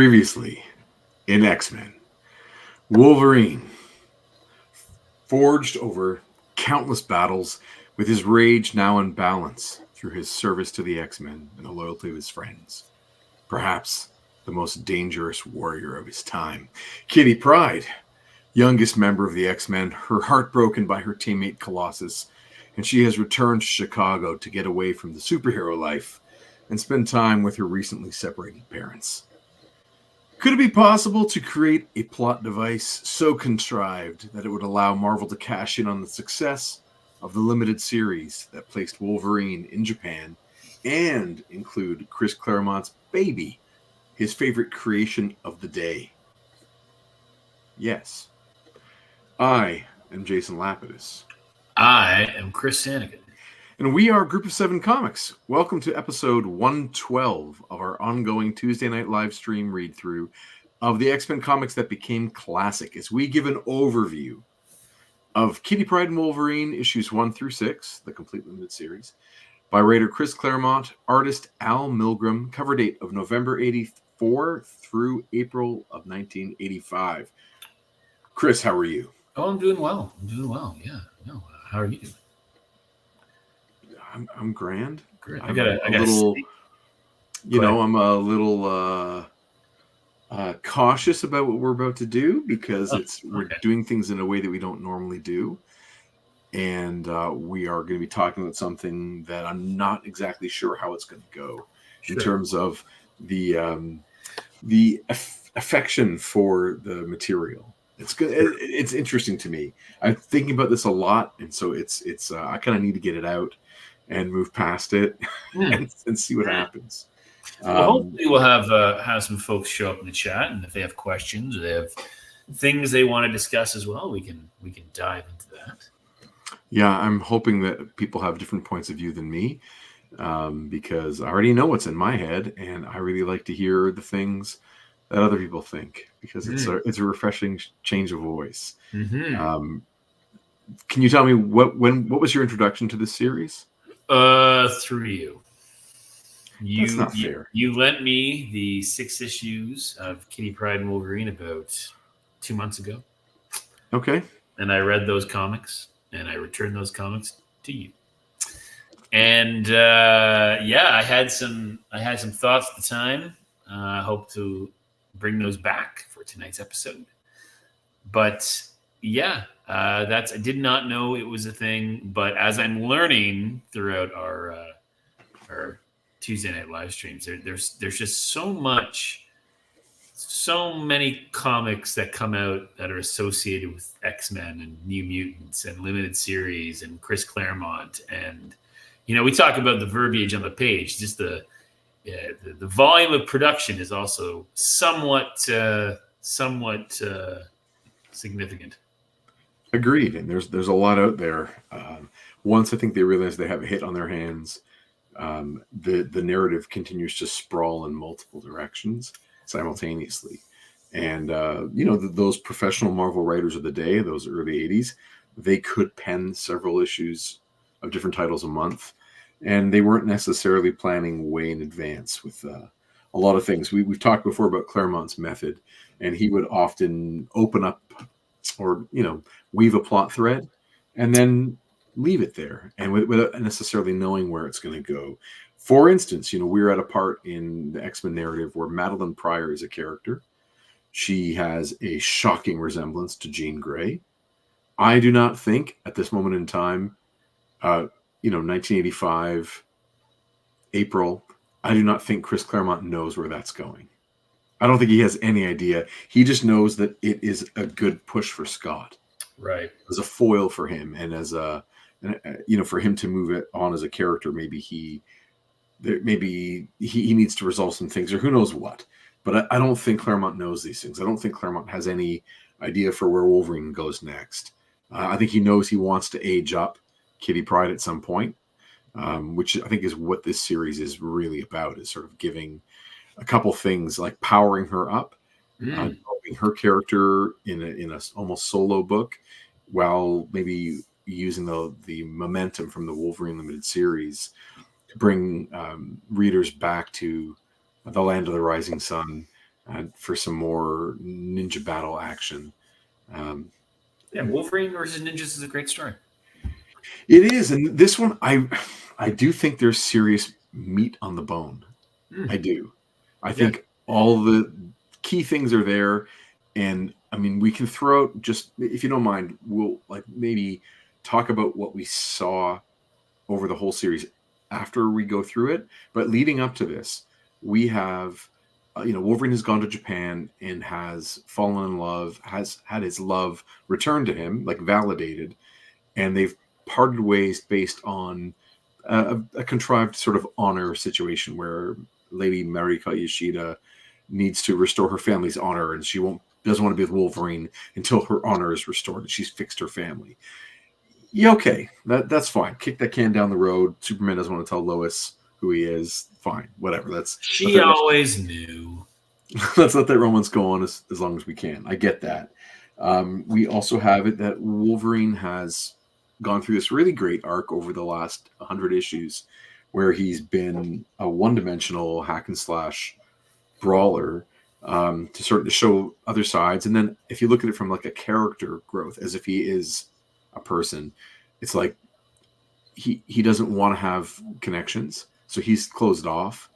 Previously in X-Men, Wolverine forged over countless battles with his rage now in balance through his service to the X-Men and the loyalty of his friends. Perhaps the most dangerous warrior of his time. Kitty Pryde, youngest member of the X-Men, her heart broken by her teammate Colossus, and she has returned to Chicago to get away from the superhero life and spend time with her recently separated parents. Could it be possible to create a plot device so contrived that it would allow Marvel to cash in on the success of the limited series that placed Wolverine in Japan and include Chris Claremont's baby, his favorite creation of the day? Yes. I am Jason Lapidus. I am Chris Sanigan. And we are Group of Seven Comics. Welcome to episode 112 of our ongoing Tuesday night live stream read-through of the X-Men comics that became classic, as we give an overview of Kitty Pryde and Wolverine issues 1 through 6, the complete limited series, by writer Chris Claremont, artist Al Milgrom, cover date of November 84 through April of 1985. Chris, how are you? Oh, I'm doing well. Yeah. No, how are you? I'm grand. Great. I'm a little cautious about what we're about to do because we're doing things in a way that we don't normally do. And we are going to be talking about something that I'm not exactly sure how it's going to go in terms of the affection for the material. It's good. It's interesting to me. I'm thinking about this a lot, and so it's I kind of need to get it out and move past it and see what happens. Well, hopefully we'll have some folks show up in the chat, and if they have questions or they have things they want to discuss as well, we can dive into that. Yeah, I'm hoping that people have different points of view than me, because I already know what's in my head, and I really like to hear the things that other people think, because it's a refreshing change of voice. Mm-hmm. Can you tell me what was your introduction to this series? Through you. That's not fair. You lent me the 6 issues of Kitty Pryde and Wolverine about 2 months ago. Okay. And I read those comics, and I returned those comics to you. And I had some thoughts at the time. I hope to bring those back for tonight's episode. But I did not know it was a thing. But as I'm learning throughout our Tuesday night live streams, there's just so many comics that come out that are associated with X-Men and New Mutants and limited series and Chris Claremont, and we talk about the verbiage on the page. Just the volume of production is also somewhat significant. Agreed. And there's a lot out there. Once I think they realize they have a hit on their hands, the narrative continues to sprawl in multiple directions simultaneously. And those professional Marvel writers of the day, those early 80s, they could pen several issues of different titles a month, and they weren't necessarily planning way in advance with a lot of things. We've talked before about Claremont's method, and he would often open up or weave a plot thread and then leave it there, and without necessarily knowing where it's going to go. For instance, we're at a part in the X-Men narrative where Madeline Pryor is a character. She has a shocking resemblance to Jean Grey. I do not think at this moment in time, 1985, April, I do not think Chris Claremont knows where that's going. I don't think he has any idea. He just knows that it is a good push for Scott. Right. As a foil for him, and as for him to move it on as a character, maybe he needs to resolve some things, or who knows what. But I don't think Claremont knows these things. I don't think Claremont has any idea for where Wolverine goes next. I think he knows he wants to age up Kitty Pryde at some point, which I think is what this series is really about, is sort of giving a couple things, like powering her up, developing her character in a almost solo book, while maybe using the momentum from the Wolverine limited series to bring readers back to the land of the rising sun, for some more ninja battle action. Yeah, Wolverine versus Ninjas is a great story. It is, and this one, I do think there's serious meat on the bone. I do. I think all the key things are there, and I mean, we can throw out, just if you don't mind, we'll like maybe talk about what we saw over the whole series after we go through it. But leading up to this, we have, Wolverine has gone to Japan and has fallen in love, has had his love returned to him, like validated, and they've parted ways based on a contrived sort of honor situation where Lady Mariko Yoshida needs to restore her family's honor, and she doesn't want to be with Wolverine until her honor is restored and she's fixed her family. Yeah, okay, that's fine. Kick that can down the road. Superman doesn't want to tell Lois who he is. Fine, whatever. She always knew. Let's let that romance go on as long as we can. I get that. We also have it that Wolverine has gone through this really great arc over the last 100 issues where he's been a one-dimensional hack and slash brawler to sort of show other sides. And then if you look at it from like a character growth, as if he is a person, it's like he doesn't want to have connections, so he's closed off.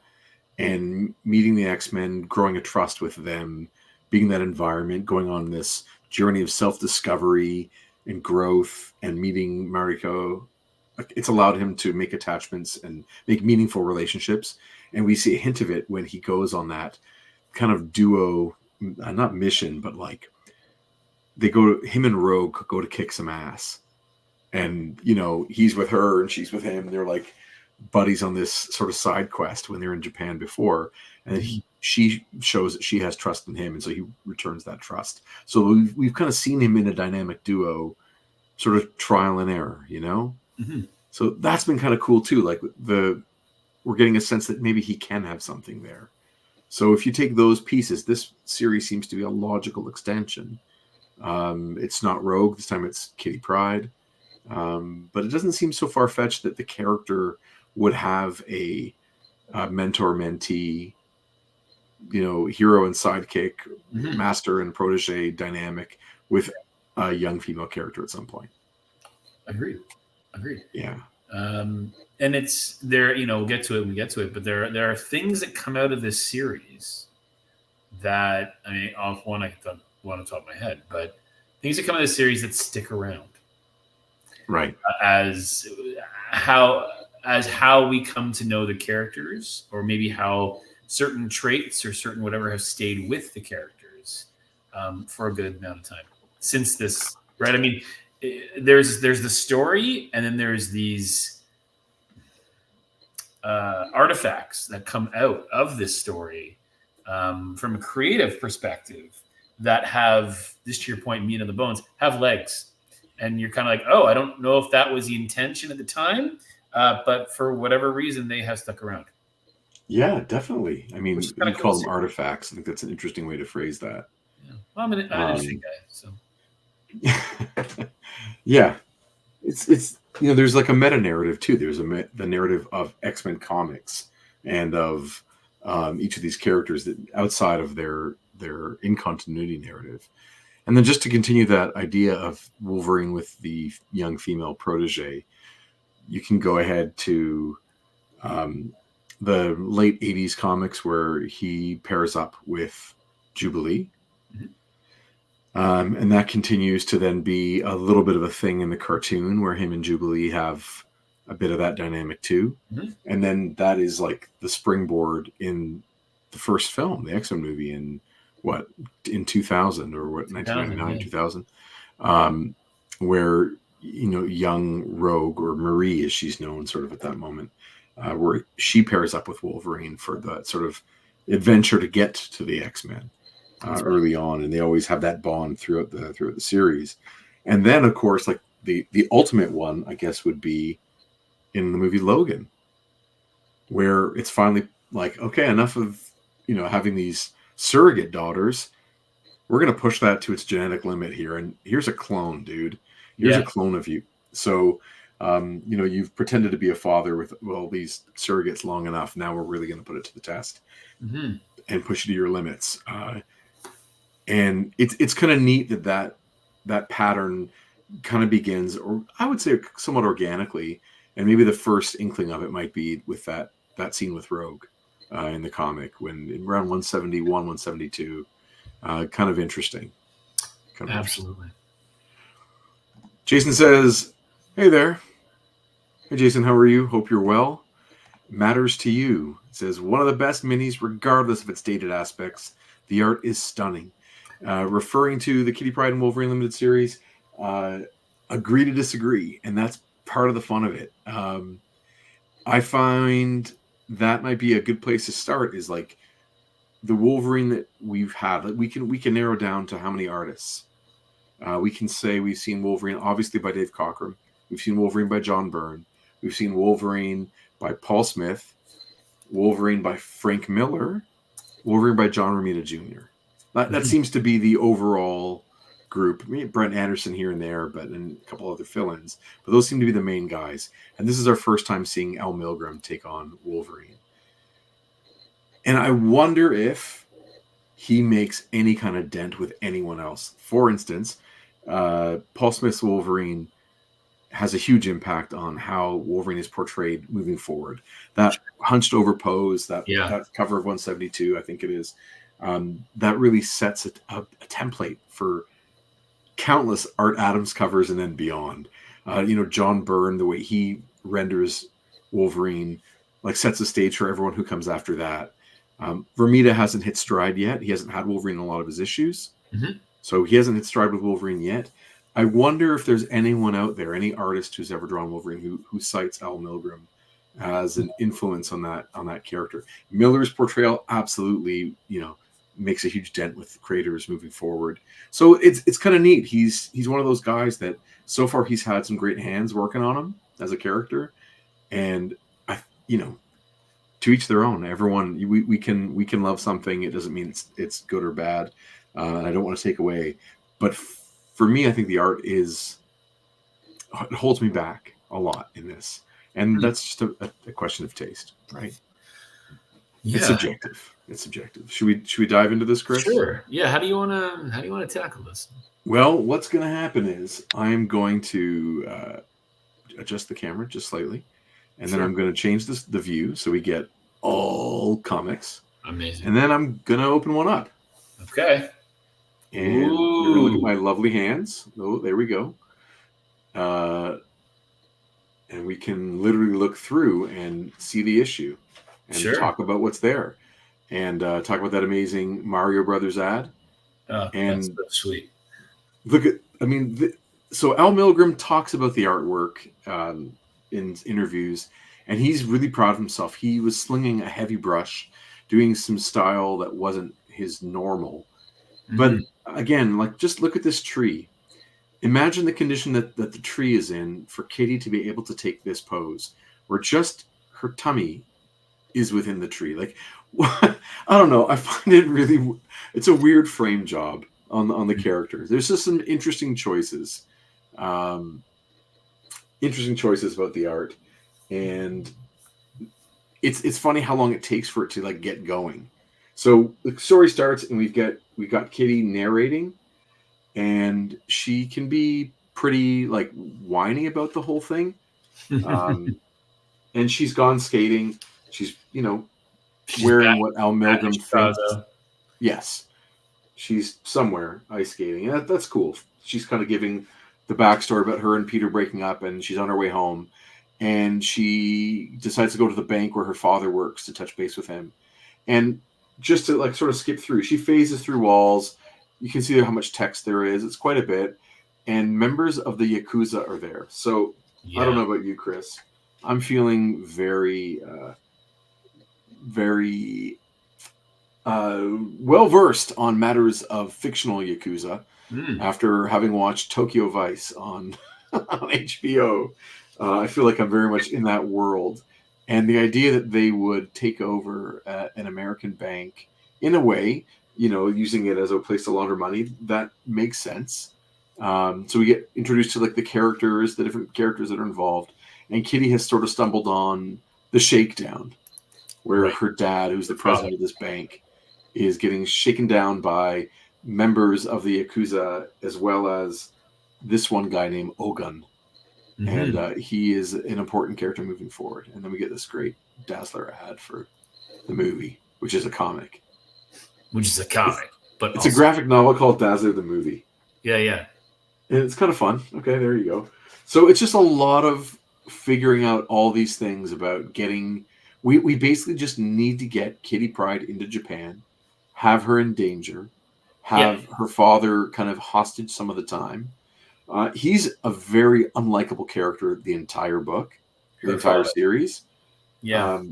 And meeting the X-Men, growing a trust with them, being that environment, going on this journey of self-discovery and growth, and meeting Mariko, it's allowed him to make attachments and make meaningful relationships. And we see a hint of it when he goes on that kind of duo, not mission, but like him and Rogue go to kick some ass. And, he's with her and she's with him. They're like buddies on this sort of side quest when they're in Japan before. And then she shows that she has trust in him. And so he returns that trust. So we've kind of seen him in a dynamic duo, sort of trial and error, Mm-hmm. So that's been kind of cool too. Like we're getting a sense that maybe he can have something there. So if you take those pieces, this series seems to be a logical extension. It's not Rogue this time; it's Kitty Pryde, but it doesn't seem so far-fetched that the character would have a mentor-mentee, hero and sidekick, master and protege dynamic with a young female character at some point. Agreed. Yeah. And it's there, we'll get to it, but there are things that come out of this series that, I mean, off one I don't want to top of my head, but things that come out of this series that stick around. Right. As how we come to know the characters, or maybe how certain traits or certain whatever have stayed with the characters for a good amount of time since this, right? I mean, there's the story, and then there's these artifacts that come out of this story from a creative perspective that have, this to your point, meat on the bones, have legs. And you're kind of like, oh, I don't know if that was the intention at the time, but for whatever reason, they have stuck around. Yeah, definitely. I mean, we call them artifacts. I think that's an interesting way to phrase that. Yeah. Well, I'm an interesting guy, so. Yeah, it's there's like a meta narrative too. There's the narrative of X-Men comics and of each of these characters that outside of their in continuity narrative. And then just to continue that idea of Wolverine with the young female protege, you can go ahead to the late 80s comics where he pairs up with Jubilee. And that continues to then be a little bit of a thing in the cartoon where him and Jubilee have a bit of that dynamic too. And then that is like the springboard in the first film, the X-Men movie in 2000 or 1999, 2000, where, young Rogue, or Marie as she's known sort of at that moment, where she pairs up with Wolverine for that sort of adventure to get to the X-Men. Early on, and they always have that bond throughout the series. And then, of course, like the ultimate one, I guess, would be in the movie Logan, where it's finally like, okay, enough of having these surrogate daughters. We're going to push that to its genetic limit here, and here's a clone, dude. Here's a clone of you. So, you've pretended to be a father with these surrogates long enough. Now we're really going to put it to the test. and push you to your limits. And it's kind of neat that pattern kind of begins, or I would say somewhat organically, and maybe the first inkling of it might be with that scene with Rogue in the comic when in around 171, 172. Kind of interesting. Absolutely. Jason says, "Hey there. Hey Jason, how are you? Hope you're well. Matters to you." It says, "One of the best minis, regardless of its dated aspects. The art is stunning." Referring to the Kitty Pryde and Wolverine Limited series, agree to disagree, and that's part of the fun of it. I find that might be a good place to start. Is like the Wolverine that we've had. Like we can narrow down to how many artists. We can say we've seen Wolverine, obviously by Dave Cockrum. We've seen Wolverine by John Byrne. We've seen Wolverine by Paul Smith. Wolverine by Frank Miller. Wolverine by John Romita Jr. That seems to be the overall group. Brent Anderson here and there, but and a couple other fill-ins. But those seem to be the main guys. And this is our first time seeing Al Milgrom take on Wolverine. And I wonder if he makes any kind of dent with anyone else. For instance, Paul Smith's Wolverine has a huge impact on how Wolverine is portrayed moving forward. That hunched over pose, that cover of 172, I think it is, that really sets a template for countless Art Adams covers and then beyond. John Byrne, the way he renders Wolverine, like sets the stage for everyone who comes after that. Romita hasn't hit stride yet. He hasn't had Wolverine in a lot of his issues. So he hasn't hit stride with Wolverine yet. I wonder if there's anyone out there, any artist who's ever drawn Wolverine who cites Al Milgrom as an influence on that character. Miller's portrayal absolutely, makes a huge dent with creators moving forward. So it's kind of neat. He's one of those guys that so far he's had some great hands working on him as a character, and to each their own. Everyone, we can love something. It doesn't mean it's good or bad. And I don't want to take away, but for me, I think the art it holds me back a lot in this, and that's just a question of taste, right? Yeah. It's subjective. Should we dive into this, Chris? Sure. Yeah. How do you want to tackle this? Well, what's going to happen is I'm going to adjust the camera just slightly, and then I'm going to change the view so we get all comics. Amazing. And then I'm going to open one up. Okay. And you're going to look at my lovely hands. Oh, there we go. And we can literally look through and see the issue and talk about what's there. And talk about that amazing Mario Brothers ad. Oh, that's so sweet. Look at, so Al Milgrom talks about the artwork in interviews, and he's really proud of himself. He was slinging a heavy brush, doing some style that wasn't his normal. But again, just look at this tree. Imagine the condition that the tree is in for Kitty to be able to take this pose, where just her tummy is within the tree. I don't know. I find it it's a weird frame job on the character. There's just some interesting choices. Interesting choices about the art. And it's funny how long it takes for it to get going. So the story starts, and we've got Kitty narrating, and she can be pretty whiny about the whole thing. And she's gone skating. She's wearing what Al Milgrom thinks. Yes, she's somewhere ice skating. And that's cool. She's kind of giving the backstory about her and Peter breaking up, and she's on her way home, and she decides to go to the bank where her father works to touch base with him. And just to sort of skip through, she phases through walls. You can see how much text there is. It's quite a bit. And members of the Yakuza are there. So I don't know about you, Chris. I'm feeling very, very well-versed on matters of fictional Yakuza after having watched Tokyo Vice on HBO. I feel like I'm very much in that world. And the idea that they would take over an American bank in a way, using it as a place to launder money, that makes sense. So we get introduced to the characters, the different characters that are involved. And Kitty has sort of stumbled on the shakedown, where her dad, who's the president of this bank, is getting shaken down by members of the Yakuza, as well as this one guy named Ogun. Mhm. And he is an important character moving forward. And then we get this great Dazzler ad for the movie, which is a comic. Which is a comic, but It's also, a graphic novel called Dazzler the Movie. yeah. And it's kind of fun. Okay, there you go. So it's just a lot of figuring out all these things about getting... We basically just need to get Kitty Pryde into Japan, have her in danger, have her father kind of hostage some of the time. He's a very unlikable character the entire book, the Her entire father. series. Yeah.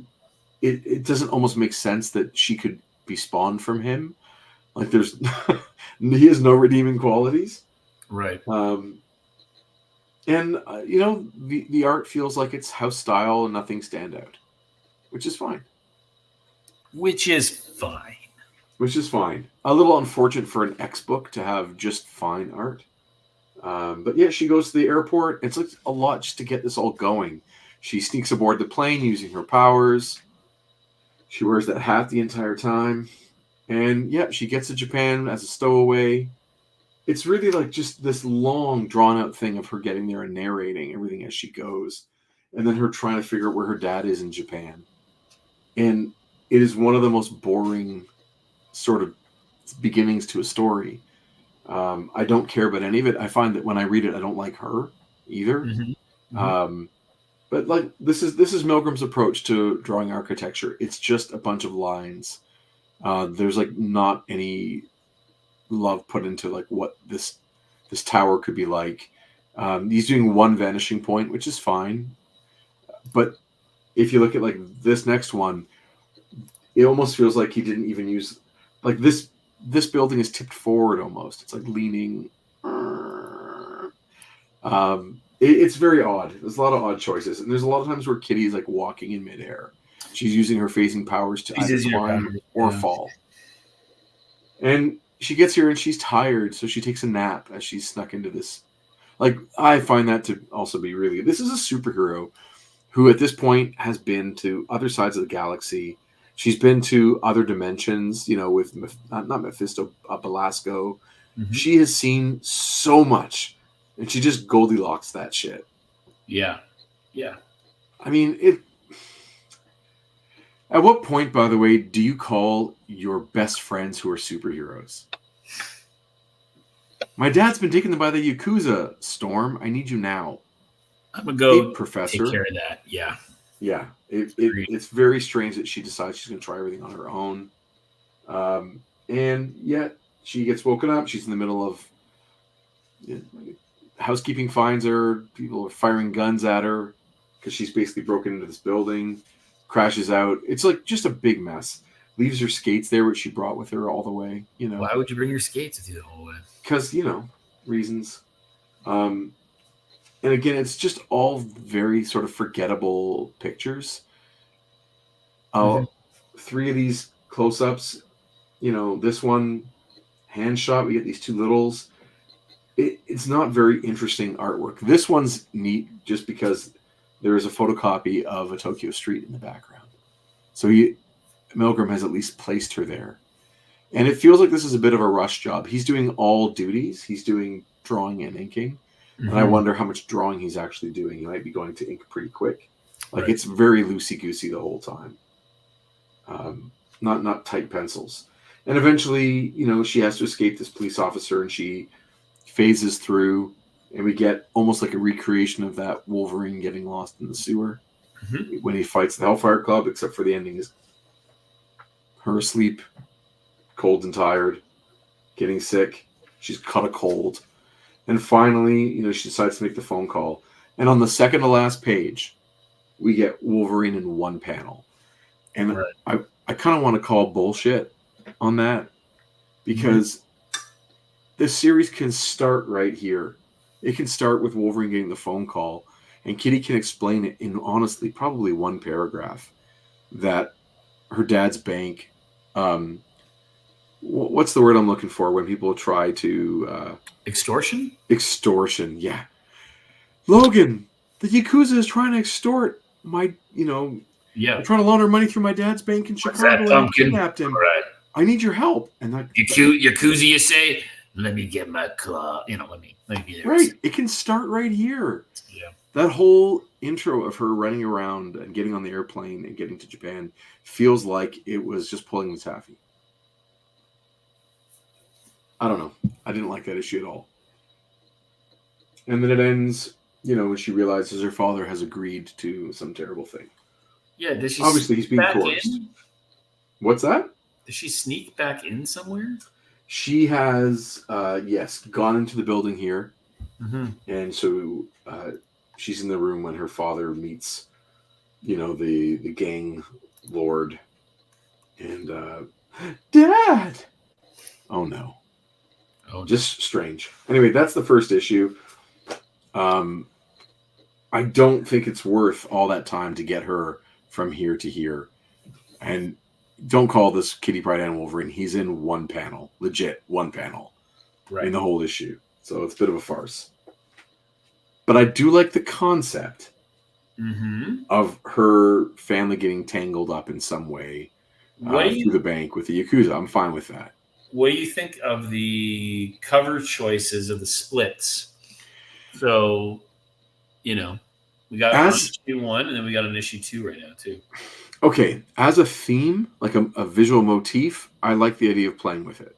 It doesn't almost make sense that she could be spawned from him. Like there's... he has no redeeming qualities. Right. And, you know, the art feels like it's house style and nothing stand out, which is fine. Which is fine. Which is fine. A little unfortunate for an X book to have just fine art. But yeah, she goes to the airport. It's like a lot just to get this all going. She sneaks aboard the plane using her powers. She wears that hat the entire time. And yeah, she gets to Japan as a stowaway. It's really like just this long, drawn-out thing of her getting there and narrating everything as she goes. And then her trying to figure out where her dad is in Japan. And it is one of the most boring sort of beginnings to a story. I don't care about any of it. I find that when I read it, I don't like her either. Mm-hmm. But like this is Milgrom's approach to drawing architecture. It's just a bunch of lines. There's like not any love put into like what this tower could be like. He's doing one vanishing point, which is fine. But if you look at like this next one, it almost feels like he didn't even use like this building is tipped forward almost. It's like leaning. It's very odd. There's a lot of odd choices. And there's a lot of times where Kitty is like walking in midair. She's using her phasing powers to either climb or fall. And she gets here and she's tired, so she takes a nap as she's snuck into this. Like, I find that to also be really good. This is a superhero who at this point has been to other sides of the galaxy. She's been to other dimensions, you know, with not Mephisto, Belasco. Mm-hmm. She has seen so much, and she just Goldilocks that shit. Yeah. I mean, it. At what point, by the way, do you call your best friends who are superheroes? My dad's been taken by the Yakuza, Storm. I need you now. I'm going to go Professor. take care of that. Yeah. Yeah. It's very strange that she decides she's going to try everything on her own. And yet she gets woken up. She's in the middle of... housekeeping finds her. People are firing guns at her because she's basically broken into this building. Crashes out. It's like just a big mess. Leaves her skates there, which she brought with her all the way. You know, why would you bring your skates with you the whole way? Because reasons. And again, it's just all very sort of forgettable pictures. Three of these close-ups. This one hand shot. We get these two littles. It's not very interesting artwork. This one's neat just because there is a photocopy of a Tokyo street in the background. So Milgrom has at least placed her there. And it feels like this is a bit of a rush job. He's doing all duties. He's doing drawing and inking. Mm-hmm. And I wonder how much drawing he's actually doing. He might be going to ink pretty quick. Like, It's very loosey-goosey the whole time. Not tight pencils. And eventually, she has to escape this police officer, and she phases through, and we get almost like a recreation of that Wolverine getting lost in the sewer when he fights the Hellfire Club, except for the ending is her asleep, cold and tired, getting sick. She's caught a cold. And finally, she decides to make the phone call. And on the second to last page, we get Wolverine in one panel. And I kind of want to call bullshit on that, because this series can start right here. It can start with Wolverine getting the phone call, and Kitty can explain it in, honestly, probably one paragraph, that her dad's bank... what's the word I'm looking for when people try to... extortion? Extortion, yeah. Logan, the Yakuza is trying to extort my, they're trying to launder money through my dad's bank in Chicago, and I kidnapped him. Right. I need your help. And like, Yakuza, you say, let me get my claw. Let me get right. It can start right here. Yeah. That whole intro of her running around and getting on the airplane and getting to Japan feels like it was just pulling the taffy. I don't know. I didn't like that issue at all. And then it ends, when she realizes her father has agreed to some terrible thing. Yeah, does she obviously he's being coerced. What's that? Does she sneak back in somewhere? She has, yes, gone into the building here. Mm-hmm. And so she's in the room when her father meets, the gang lord. And, Dad! Oh, no. Oh, just strange. Anyway, that's the first issue. I don't think it's worth all that time to get her from here to here. And don't call this Kitty Pryde and Wolverine. He's in one panel. Legit, one panel. Right. In the whole issue. So it's a bit of a farce. But I do like the concept of her family getting tangled up in some way through the bank with the Yakuza. I'm fine with that. What do you think of the cover choices of the splits? So, we got an issue 1 and then we got an issue 2 right now too. Okay, as a theme, like a visual motif, I like the idea of playing with it.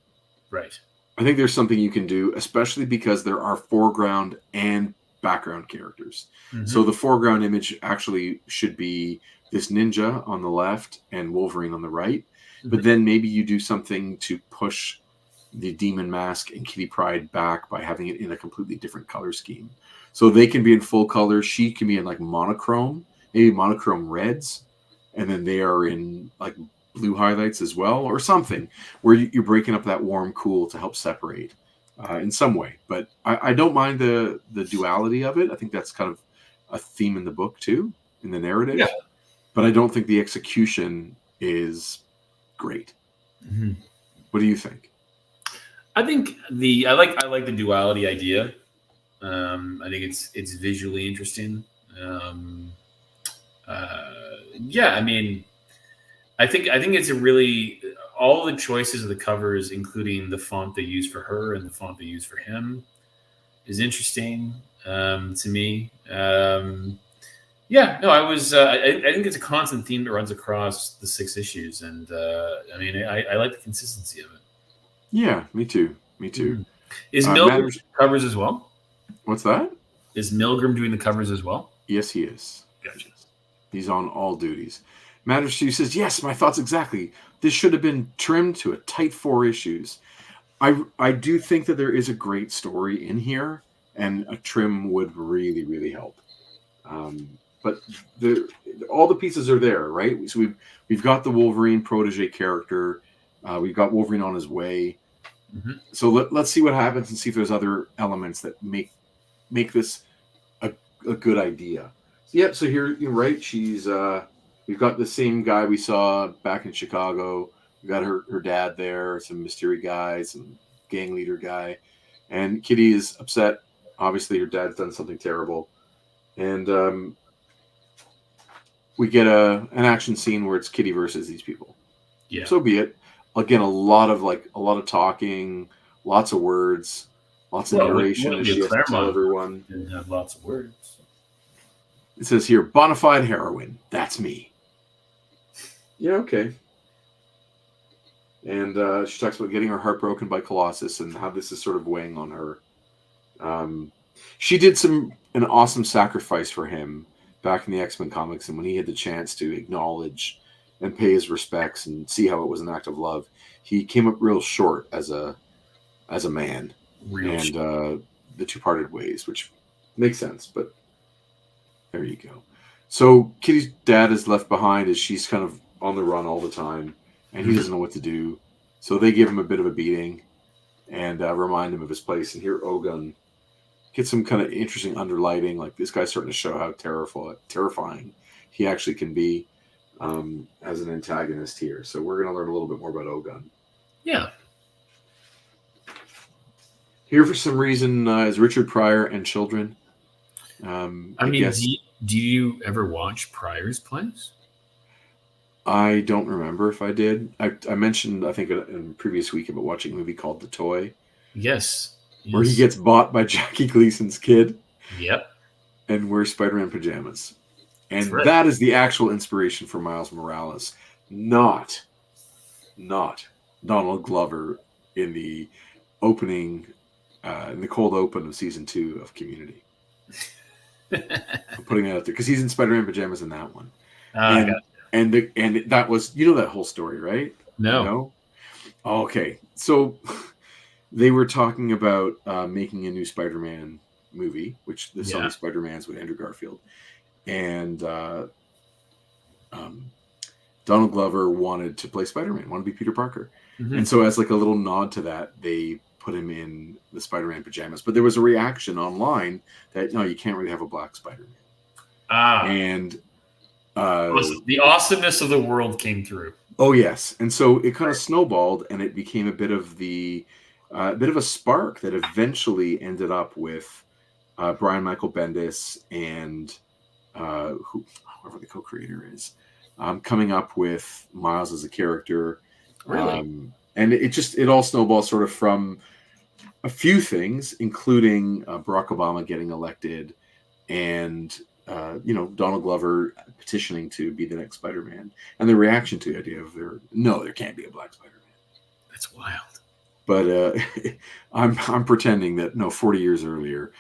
Right. I think there's something you can do, especially because there are foreground and background characters. Mm-hmm. So the foreground image actually should be this ninja on the left and Wolverine on the right. Mm-hmm. But then maybe you do something to push the Demon Mask and Kitty Pryde back by having it in a completely different color scheme. So they can be in full color. She can be in like monochrome, maybe monochrome reds. And then they are in like blue highlights as well, or something where you're breaking up that warm cool to help separate in some way. But I don't mind the duality of it. I think that's kind of a theme in the book too, in the narrative. Yeah. But I don't think the execution is great. Mm-hmm. What do you think? I think I like the duality idea. I think it's visually interesting. Yeah, I mean, I think it's a really all the choices of the covers, including the font they use for her and the font they use for him, is interesting to me. Yeah, no, I think it's a constant theme that runs across the 6 issues, and I mean, I like the consistency of it. Yeah, me too. Me too. Mm. Is Milgrom doing covers as well? What's that? Is Milgrom doing the covers as well? Yes, he is. Gotcha. He's on all duties. Matters to You says, yes, my thoughts exactly. This should have been trimmed to a tight 4 issues. I do think that there is a great story in here, and a trim would really, really help. But all the pieces are there, right? So we've got the Wolverine protege character. We've got Wolverine on his way. Mm-hmm. So let's see what happens and see if there's other elements that make this a good idea. Yep. So here, right? She's we've got the same guy we saw back in Chicago. We got her dad there, some mystery guy, some gang leader guy, and Kitty is upset. Obviously, her dad's done something terrible, and we get an action scene where it's Kitty versus these people. Yeah. So be it. Again, a lot of talking, lots of words, lots of narration as she has to tell everyone. Didn't have lots of words. It says here, bona fide heroine. That's me. Yeah, okay. And she talks about getting her heart broken by Colossus and how this is sort of weighing on her. She did an awesome sacrifice for him back in the X-Men comics, and when he had the chance to acknowledge and pay his respects and see how it was an act of love, he came up real short as a man. The two parted ways, which makes sense, but there you go. So Kitty's dad is left behind as she's kind of on the run all the time, and he doesn't know what to do. So they give him a bit of a beating and remind him of his place. And here Ogun gets some kind of interesting underlighting. Like, this guy's starting to show how terrifying he actually can be as an antagonist here. So we're going to learn a little bit more about Ogun. Yeah. Here for some reason is Richard Pryor and children. I mean, do you ever watch Pryor's plays? I don't remember if I did. I mentioned, I think, in a previous week about watching a movie called The Toy, Yes. where he Yes. gets bought by Jackie Gleason's kid Yep. and wears Spider-Man pajamas. That's And right. that is the actual inspiration for Miles Morales, not Donald Glover in the opening, in the cold open of season 2 of Community. I'm putting that out there because he's in Spider-Man pajamas in that one. I got And that was, you know, that whole story, right? no. No? Okay. So they were talking about making a new Spider-Man movie, which the Yeah. Sony Spider-Man's with Andrew Garfield. And Donald Glover wanted to play Spider-Man, wanted to be Peter Parker. Mhm. And so as like a little nod to that, they put him in the Spider-Man pajamas. But there was a reaction online that, no, you can't really have a black Spider-Man. And the awesomeness of the world came through. oh yes, and so it kind of snowballed, and it became a bit of a spark that eventually ended up with Brian Michael Bendis and whoever the co-creator is, coming up with Miles as a character. Really? And it all snowballs sort of from a few things, including Barack Obama getting elected and Donald Glover petitioning to be the next Spider-Man, and the reaction to the idea of there can't be a black Spider-Man. That's wild. But I'm pretending that 40 years earlier,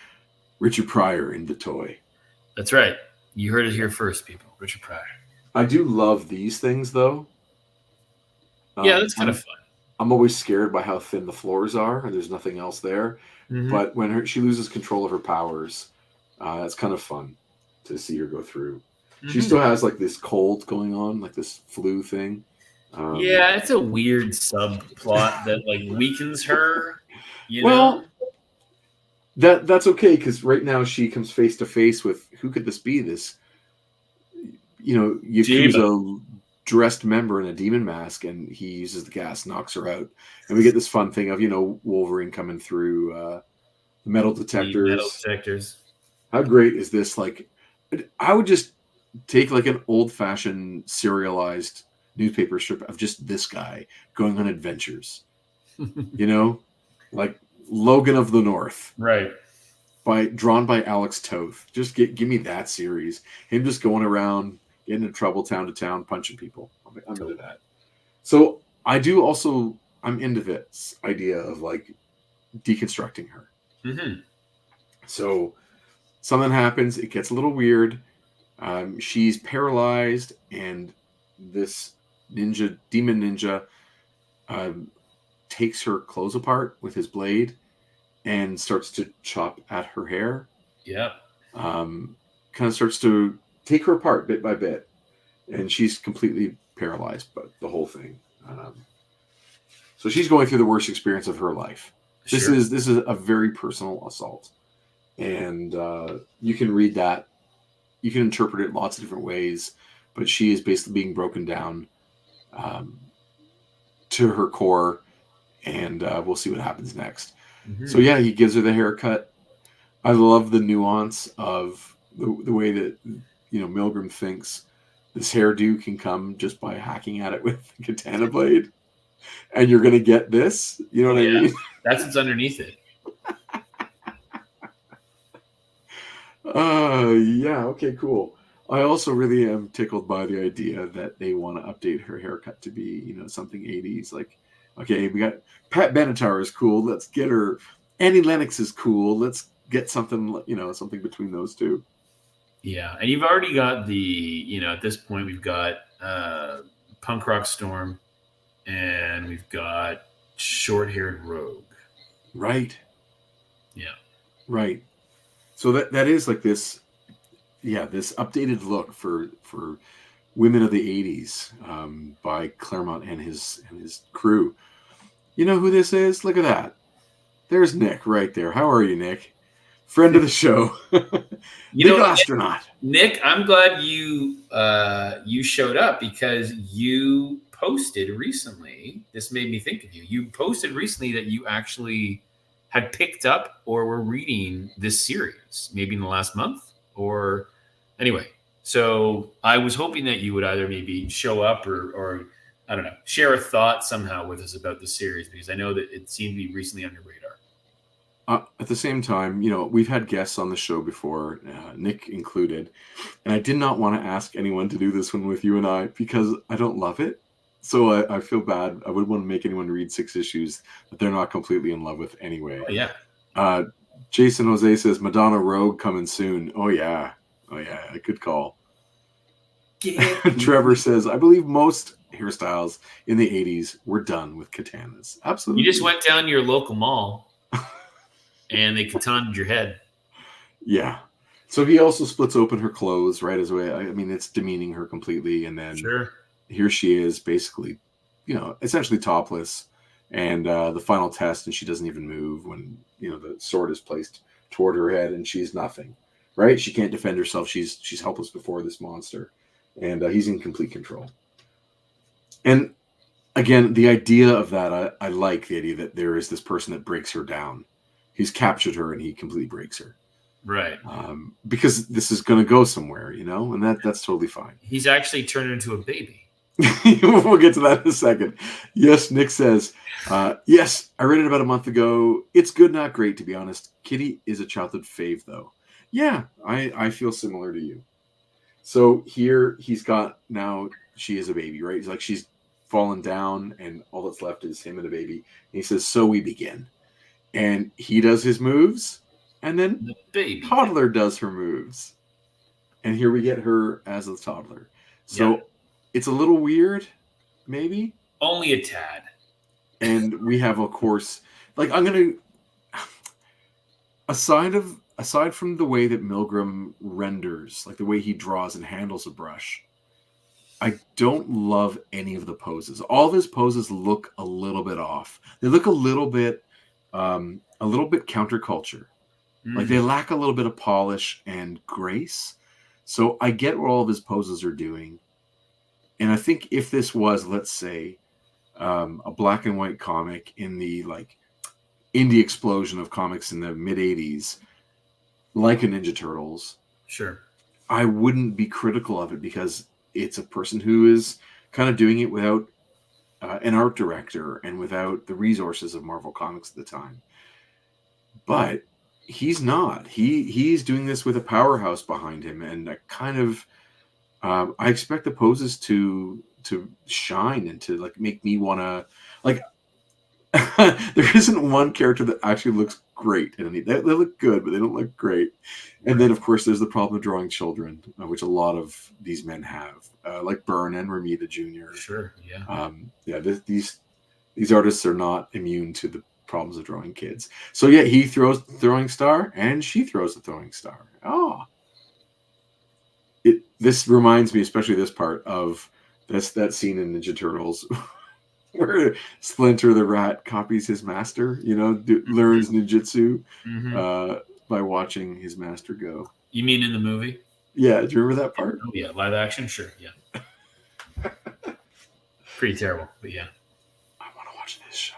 Richard Pryor in The Toy. That's right. You heard it here first, people. Richard Pryor. I do love these things, though. Yeah, that's kind of fun. I'm always scared by how thin the floors are, and there's nothing else there. Mhm. But when she loses control of her powers, that's kind of fun to see her go through. She still has like this cold going on, like this flu thing. Yeah, it's a weird subplot that like weakens her. Well, that's okay, because right now she comes face to face with, who could this be? This, Yakuza dressed member in a demon mask, and he uses the gas, knocks her out, and we get this fun thing of Wolverine coming through the metal detectors. How great is this? Like, I would just take like an old-fashioned serialized newspaper strip of just this guy going on adventures, like Logan of the North, right? Drawn by Alex Toth. Just give me that series. Him just going around, getting in trouble town to town, punching people. I'm into that. So I'm into this idea of like deconstructing her. Mm-hmm. So something happens. It gets a little weird. She's paralyzed, and this demon ninja, takes her clothes apart with his blade and starts to chop at her hair. Yeah. Kind of starts to take her apart bit by bit, and she's completely paralyzed by the whole thing. So she's going through the worst experience of her life. This is a very personal assault, and you can read that. You can interpret it lots of different ways, but she is basically being broken down to her core, and we'll see what happens next. Mm-hmm. So yeah, he gives her the haircut. I love the nuance of the way that Milgrom thinks this hairdo can come just by hacking at it with a katana blade, and you're gonna get this. You know what I mean? That's what's underneath it. Yeah, okay, cool. I also really am tickled by the idea that they want to update her haircut to be, something 80s. Like, okay, we got Pat Benatar is cool. Let's get her. Annie Lennox is cool. Let's get something, something between those two. Yeah, and you've already got the, at this point we've got Punk Rock Storm, and we've got Short-Haired Rogue. Right. Yeah. Right. So that is like this, this updated look for women of the 80s by Claremont and his crew. You know who this is? Look at that. There's Nick right there. How are you, Nick? Friend of the show. Big astronaut. Nick, I'm glad you showed up, because you posted recently. This made me think of you. You posted recently that you actually had picked up or were reading this series, maybe in the last month, or anyway. So I was hoping that you would either maybe show up or I don't know, share a thought somehow with us about the series, because I know that it seemed to be recently on your radar. At the same time, you know, we've had guests on the show before, Nick included, and I did not want to ask anyone to do this one with you and I because I don't love it. So I feel bad. I wouldn't want to make anyone read 6 issues that they're not completely in love with anyway. Oh, yeah. Jason Jose says Madonna Rogue coming soon. Oh yeah, a good call. Trevor says, I believe most hairstyles in the 80s were done with katanas. Absolutely. You just went down to your local mall and they katanaed your head. Yeah. So he also splits open her clothes right as way. I mean, it's demeaning her completely. And then here she is basically, you know, essentially topless. And the final test, and she doesn't even move when, you know, the sword is placed toward her head and she's nothing, right? She can't defend herself. She's helpless before this monster. And he's in complete control. And again, the idea of that, I like the idea that there is this person that breaks her down. He's captured her and he completely breaks her. Right. Because this is going to go somewhere, you know, and that's totally fine. He's actually turned into a baby. We'll get to that in a second. Yes, Nick says, yes, I read it about a month ago. It's good, not great, to be honest. Kitty is a childhood fave, though. Yeah, I feel similar to you. So here he's got, now she is a baby, right? He's like, she's fallen down and all that's left is him and a baby. And he says, so we begin. And he does his moves and then the baby toddler does her moves. And here we get her as a toddler. So it's a little weird, maybe. Only a tad. And we have, of course, like I'm going to, aside from the way that Milgrom renders, like the way he draws and handles a brush, I don't love any of the poses. All of his poses look a little bit off. They look a little bit counterculture. Like they lack a little bit of polish and grace. So I get what all of his poses are doing. And I think if this was, let's say, a black and white comic in the like indie explosion of comics in the mid 80s, like a Ninja Turtles, sure, I wouldn't be critical of it because it's a person who is kind of doing it without an art director and without the resources of Marvel Comics at the time. But he's not. He's doing this with a powerhouse behind him, and a kind of I expect the poses to shine and to like make me want to like. There isn't one character that actually looks great, and they look good, but they don't look great. And then, of course, there's the problem of drawing children, which a lot of these men have, like Byrne and Romita Jr. Sure, yeah, these artists are not immune to the problems of drawing kids. So yeah, he throws the throwing star, and she throws the throwing star. Oh, this reminds me, especially this part of that scene in Ninja Turtles. Where Splinter the Rat copies his master, you know, learns ninjutsu by watching his master go. You mean in the movie? Yeah, do you remember that part? Oh, yeah, live action? Sure, yeah. Pretty terrible, but yeah. I want to watch this show.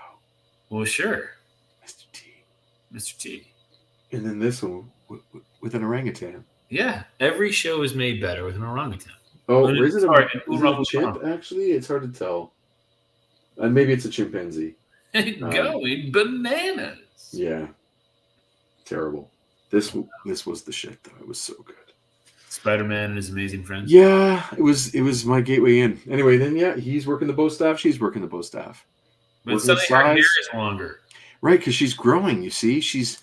Well, sure. Mr. T. And then this one with an orangutan. Yeah, every show is made better with an orangutan. Oh, is it a chimp, actually? It's hard to tell. And maybe it's a chimpanzee. Going bananas. Yeah. Terrible. This was the shit, though. It was so good. Spider-Man and his amazing friends. Yeah, it was my gateway in. Anyway, then yeah, he's working the bow staff. She's working the bow staff. But suddenly her hair is longer. Right, because she's growing. You see, she's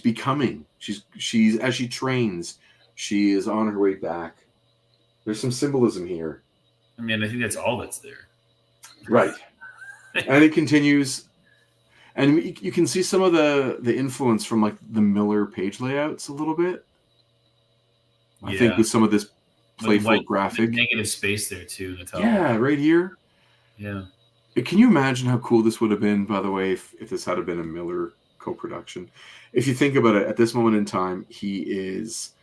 becoming. She's as she trains, she is on her way back. There's some symbolism here. I mean, I think that's all that's there. Right. And it continues, and you can see some of the influence from like the Miller page layouts a little bit. I think with some of this playful graphic, negative space there too. Yeah, right here. Yeah. Can you imagine how cool this would have been? By the way, if this had been a Miller co-production, if you think about it, at this moment in time, he's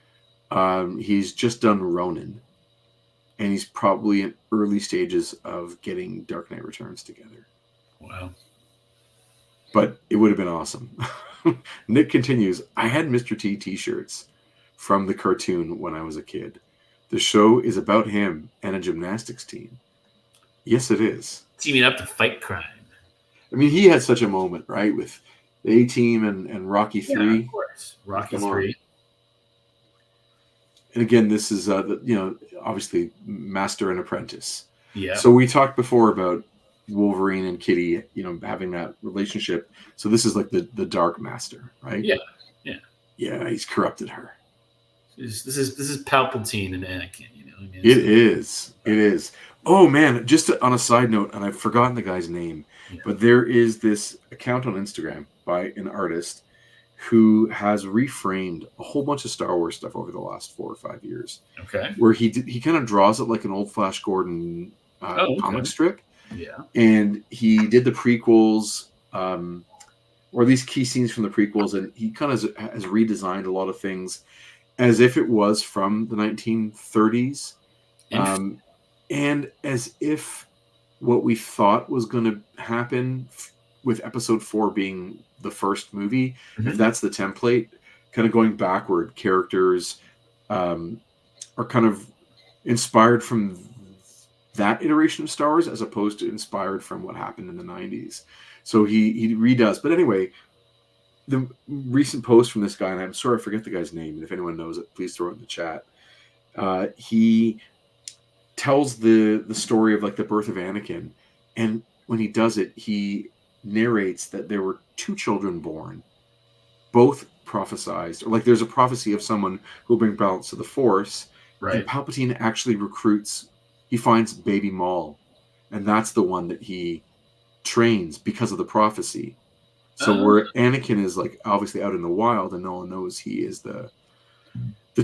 just done Ronin. And he's probably in early stages of getting Dark Knight Returns together. Wow. But it would have been awesome. Nick continues, I had Mr. T t-shirts from the cartoon when I was a kid. The show is about him and a gymnastics team. Yes, it is. Teaming up to fight crime. I mean, he had such a moment, right, with the A-Team and Rocky 3. Yeah, of course. Rocky Come on. 3. And again, this is, obviously Master and Apprentice. Yeah. So we talked before about Wolverine and Kitty, having that relationship. So this is like the Dark Master, right? Yeah. Yeah, he's corrupted her. This is Palpatine and Anakin. It is. Oh man! Just on a side note, and I've forgotten the guy's name, but there is this account on Instagram by an artist who has reframed a whole bunch of Star Wars stuff over the last 4 or 5 years. Okay. Where he kind of draws it like an old Flash Gordon comic strip. Yeah. And he did the prequels, or at least key scenes from the prequels, and he kind of has redesigned a lot of things as if it was from the 1930s. And as if what we thought was going to happen with Episode 4 being the first movie, if that's the template, kind of going backward, characters are kind of inspired from that iteration of Star Wars as opposed to inspired from what happened in the 90s. So he redoes. But anyway, the recent post from this guy, and I'm sorry I forget the guy's name, and if anyone knows it, please throw it in the chat. He tells the story of like the birth of Anakin, and when he does it, he narrates that there were 2 children born, both prophesized, or like there's a prophecy of someone who will bring balance to the Force. Right. And Palpatine actually he finds baby Maul, and that's the one that he trains because of the prophecy. So where Anakin is like obviously out in the wild and no one knows he is the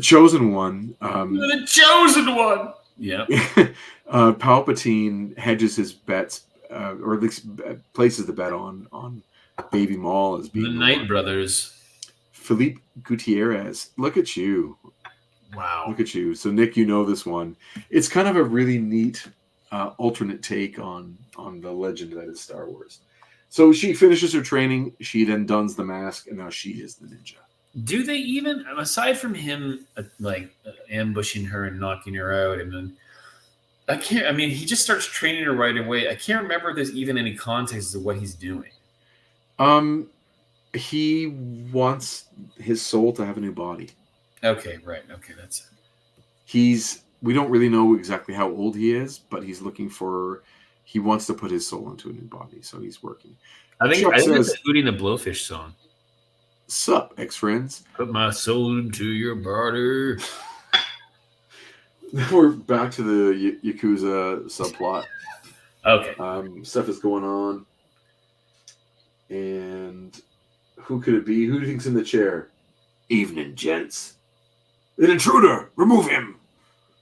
chosen one. The chosen one. Yeah. Palpatine hedges his bets, or at least places the bet on baby Maul as being the Knight brothers. Philippe Gutierrez. Look at you. Wow. Look at you. So Nick, you know this one. It's kind of a really neat alternate take on the legend that is Star Wars. So she finishes her training. She then dons the mask, and now she is the ninja. Do they even, aside from him, ambushing her and knocking her out, and then he just starts training her right away. I can't remember if there's even any context of what he's doing. He wants his soul to have a new body. Okay, right. Okay, that's it. We don't really know exactly how old he is, but he wants to put his soul into a new body, so he's working. I think it's Hootie and the Blowfish song. Sup, ex-friends? Put my soul into your body. We're back to the Yakuza subplot. Okay. Stuff is going on. And who could it be? Who do you think's in the chair? Evening, gents. An intruder! Remove him!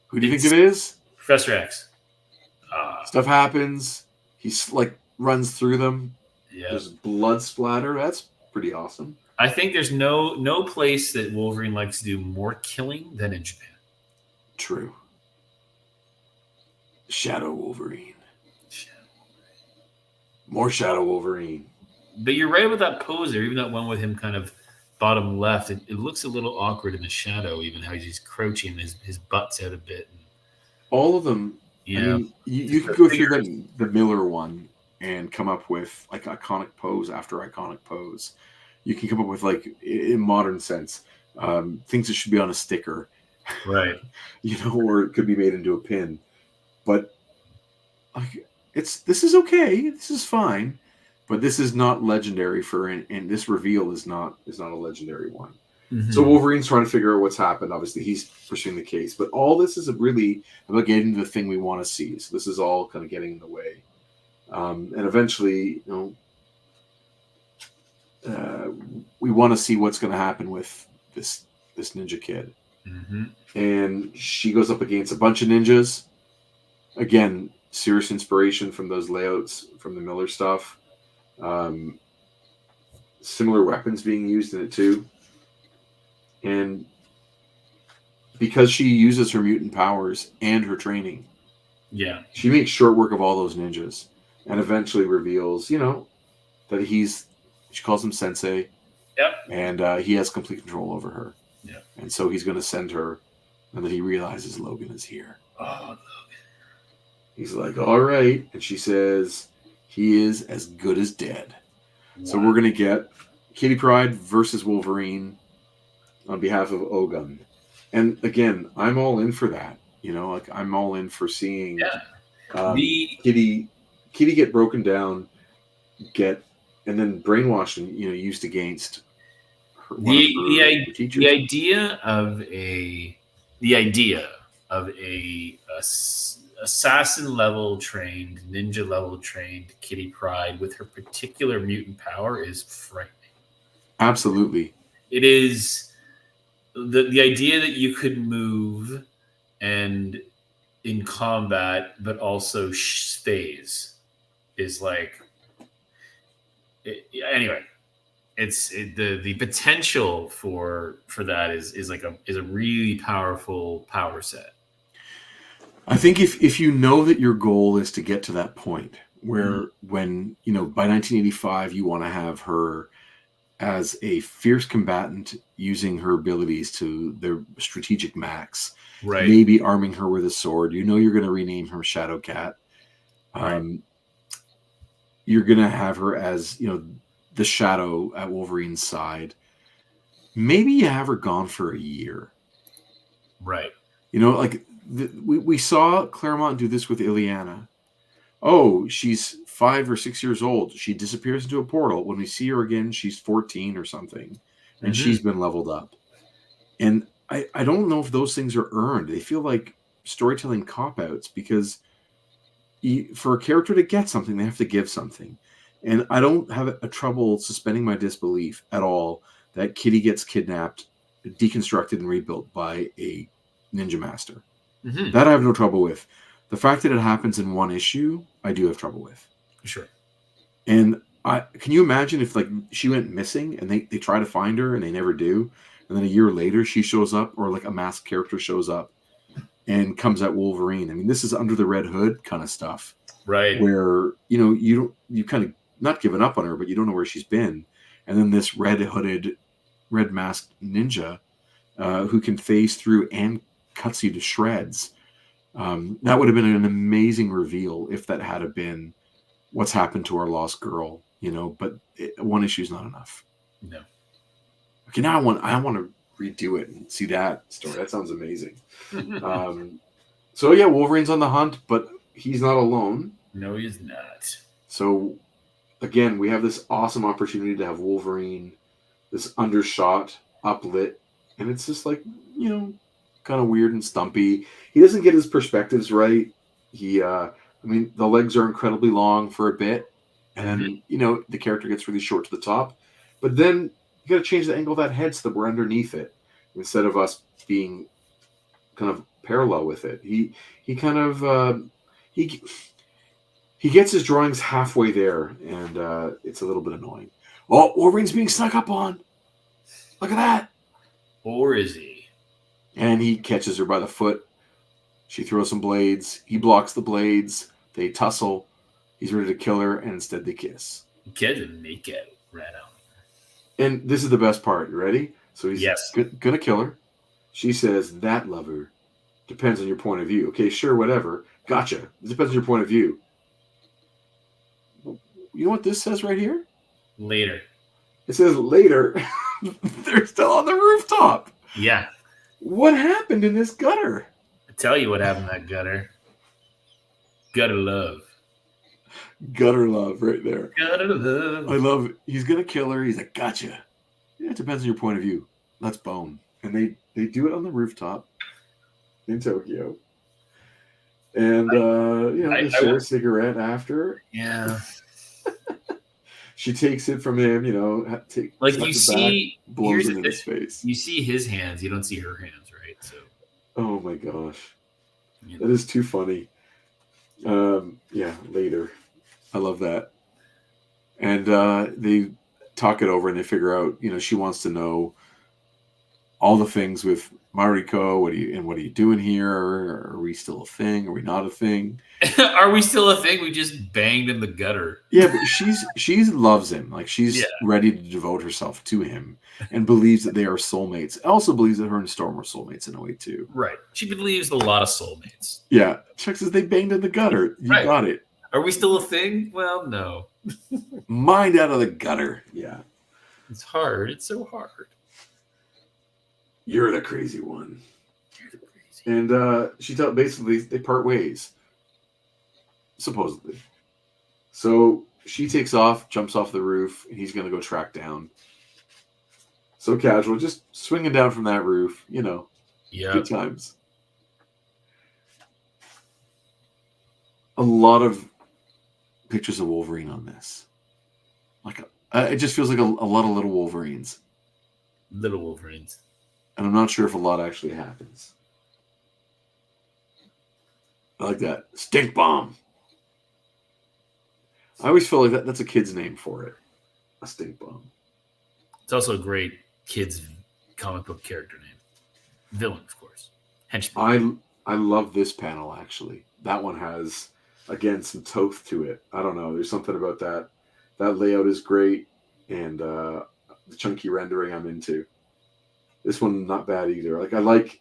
Who do you think it is? Professor X. Stuff happens. He runs through them. Yeah. There's blood splatter. That's pretty awesome. I think there's no place that Wolverine likes to do more killing than in Japan. True. Shadow Wolverine. More Shadow Wolverine. But you're right about that pose there, even that one with him kind of bottom left. It looks a little awkward in the shadow, even how he's crouching, his butt's out a bit. All of them. Yeah. I mean, you could go through the Miller one and come up with like iconic pose after iconic pose. You can come up with like in modern sense things that should be on a sticker, right? Or it could be made into a pin. But this is okay. This is fine, but this is not legendary and this reveal is not a legendary one. Mm-hmm. So Wolverine's trying to figure out what's happened. Obviously, he's pursuing the case, but all this is really about getting the thing we want to see. So this is all kind of getting in the way, and eventually, we want to see what's going to happen with this ninja kid. Mm-hmm. And she goes up against a bunch of ninjas. Again, serious inspiration from those layouts from the Miller stuff. Similar weapons being used in it too. And because she uses her mutant powers and her training, she makes short work of all those ninjas, and eventually reveals, that she calls him Sensei. Yep. And he has complete control over her. Yeah. And so he's going to send her And then he realizes Logan is here. Oh, He's like, all right. And she says, he is as good as dead. wow. So we're going to get Kitty Pryde versus Wolverine on behalf of Ogun. And again, I'm all in for that. You know, like I'm all in for seeing Kitty get broken down, and then brainwashed and used against her, her teachers. The idea of a assassin level trained, ninja level trained Kitty Pryde with her particular mutant power is frightening. Absolutely. It is the idea that you could move and in combat, but also phase is like. Anyway, the potential for that is a really powerful power set. I think if you know that your goal is to get to that point where when by 1985 you want to have her as a fierce combatant using her abilities to their strategic max, right? Maybe arming her with a sword. You're going to rename her Shadow Cat. Right. You're going to have her as the Shadow at Wolverine's side. Maybe you have her gone for a year. Right. We saw Claremont do this with Ileana. Oh, she's 5 or 6 years old. She disappears into a portal. When we see her again, she's 14 or something. And she's been leveled up. And I don't know if those things are earned. They feel like storytelling cop-outs because for a character to get something, they have to give something. And I don't have a trouble suspending my disbelief at all that Kitty gets kidnapped, deconstructed, and rebuilt by a ninja master. That I have no trouble with. The fact that it happens in one issue, I do have trouble with. Sure. And can you imagine if she went missing and they try to find her and they never do, and then a year later she shows up, or like a masked character shows up and comes at Wolverine. I mean, this is under the Red Hood kind of stuff, right? Where you kind of not given up on her, but you don't know where she's been, and then this red masked ninja who can phase through and cuts you to shreds. That would have been an amazing reveal if that had been what's happened to our lost girl, but one issue is not enough. No. Okay, now I want to redo it and see that story. That sounds amazing. So yeah, Wolverine's on the hunt, but he's not alone. No, he's not. So again, we have this awesome opportunity to have Wolverine, this undershot, uplit, and it's just kind of weird and stumpy. He doesn't get his perspectives right. The legs are incredibly long for a bit, and then, the character gets really short to the top. But then you got to change the angle of that head so that we're underneath it instead of us being kind of parallel with it. He kind of he gets his drawings halfway there, and it's a little bit annoying. Oh, Wolverine's being snuck up on. Look at that. Or is he? And he catches her by the foot. She throws some blades. He blocks the blades. They tussle. He's ready to kill her, and instead they kiss. Get a make out right on. And this is the best part. You ready? So he's gonna kill her. She says, that lover depends on your point of view. Okay, sure, whatever. Gotcha. It depends on your point of view. You know what this says right here? Later. It says later. They're still on the rooftop. Yeah. What happened in this gutter? I tell you what happened in that gutter. Gutter love. Gutter love right there. Gutter love. I love it. He's going to kill her. He's like, gotcha. Yeah, it depends on your point of view. Let's bone. And they do it on the rooftop in Tokyo. And, they share a cigarette after. Yeah. She takes it from him, you see, blows it in his face. You see his hands, you don't see her hands, right? So, oh my gosh, that is too funny. Later, I love that. And they talk it over, and they figure out, she wants to know all the things with Mariko. What are you doing here? Are we still a thing? Are we not a thing? Are we still a thing? We just banged in the gutter. Yeah, but she loves him. Like she's ready to devote herself to him and believes that they are soulmates. Also believes that her and Storm are soulmates in a way too. Right. She believes a lot of soulmates. Yeah. Chuck says they banged in the gutter. You got it. Are we still a thing? Well, no. Mind out of the gutter. Yeah. It's hard. It's so hard. You're the crazy one. You're the crazy. And she tells basically they part ways. Supposedly. So she takes off, jumps off the roof, and he's going to go track down. So casual, just swinging down from that roof, you know. Yeah. Good times. A lot of pictures of Wolverine on this. Like, it just feels like a lot of little Wolverines. Little Wolverines. And I'm not sure if a lot actually happens. I like that. Stink Bomb. I always feel like that's a kid's name for it. A stink bomb. It's also a great kid's comic book character name. Villain, of course. Henchman. I love this panel, actually. That one has, again, some Toth to it. I don't know. There's something about that. That layout is great. And the chunky rendering I'm into. This one, not bad either. Like, I like...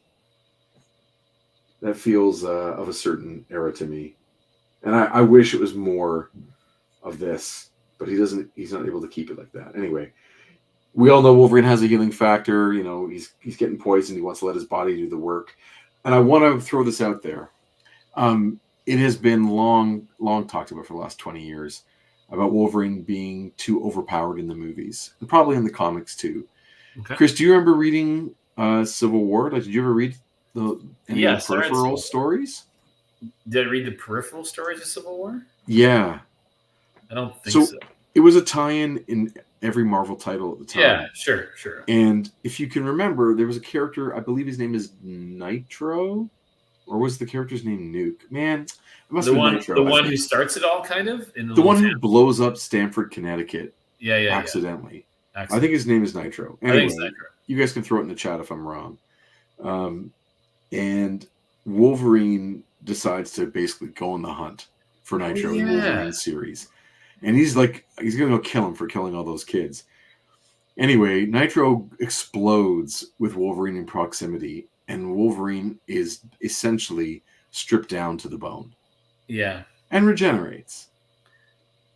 That feels of a certain era to me. And I wish it was more... of this, but he's not able to keep it like that. Anyway, we all know Wolverine has a healing factor. You know, he's getting poisoned. He wants to let his body do the work. And I want to throw this out there. It has been long talked about for the last 20 years about Wolverine being too overpowered in the movies and probably in the comics too. Okay. Chris, do you remember reading Civil War? Like, did you ever read any of the peripheral stories? Did I read the peripheral stories of Civil War? Yeah. I don't think so. It was a tie-in in every Marvel title at the time. Yeah, sure. And if you can remember, there was a character, I believe his name is Nitro, or was the character's name Nuke? Man, it must be Nitro. The one who starts it all, kind of? The one who blows up Stamford, Connecticut. Yeah. Accidentally. I think his name is Nitro. Anyway, I think it's Nitro. You guys can throw it in the chat if I'm wrong. And Wolverine decides to basically go on the hunt for Nitro in the Wolverine series. And he's going to go kill him for killing all those kids. Anyway, Nitro explodes with Wolverine in proximity, and Wolverine is essentially stripped down to the bone. Yeah. And regenerates.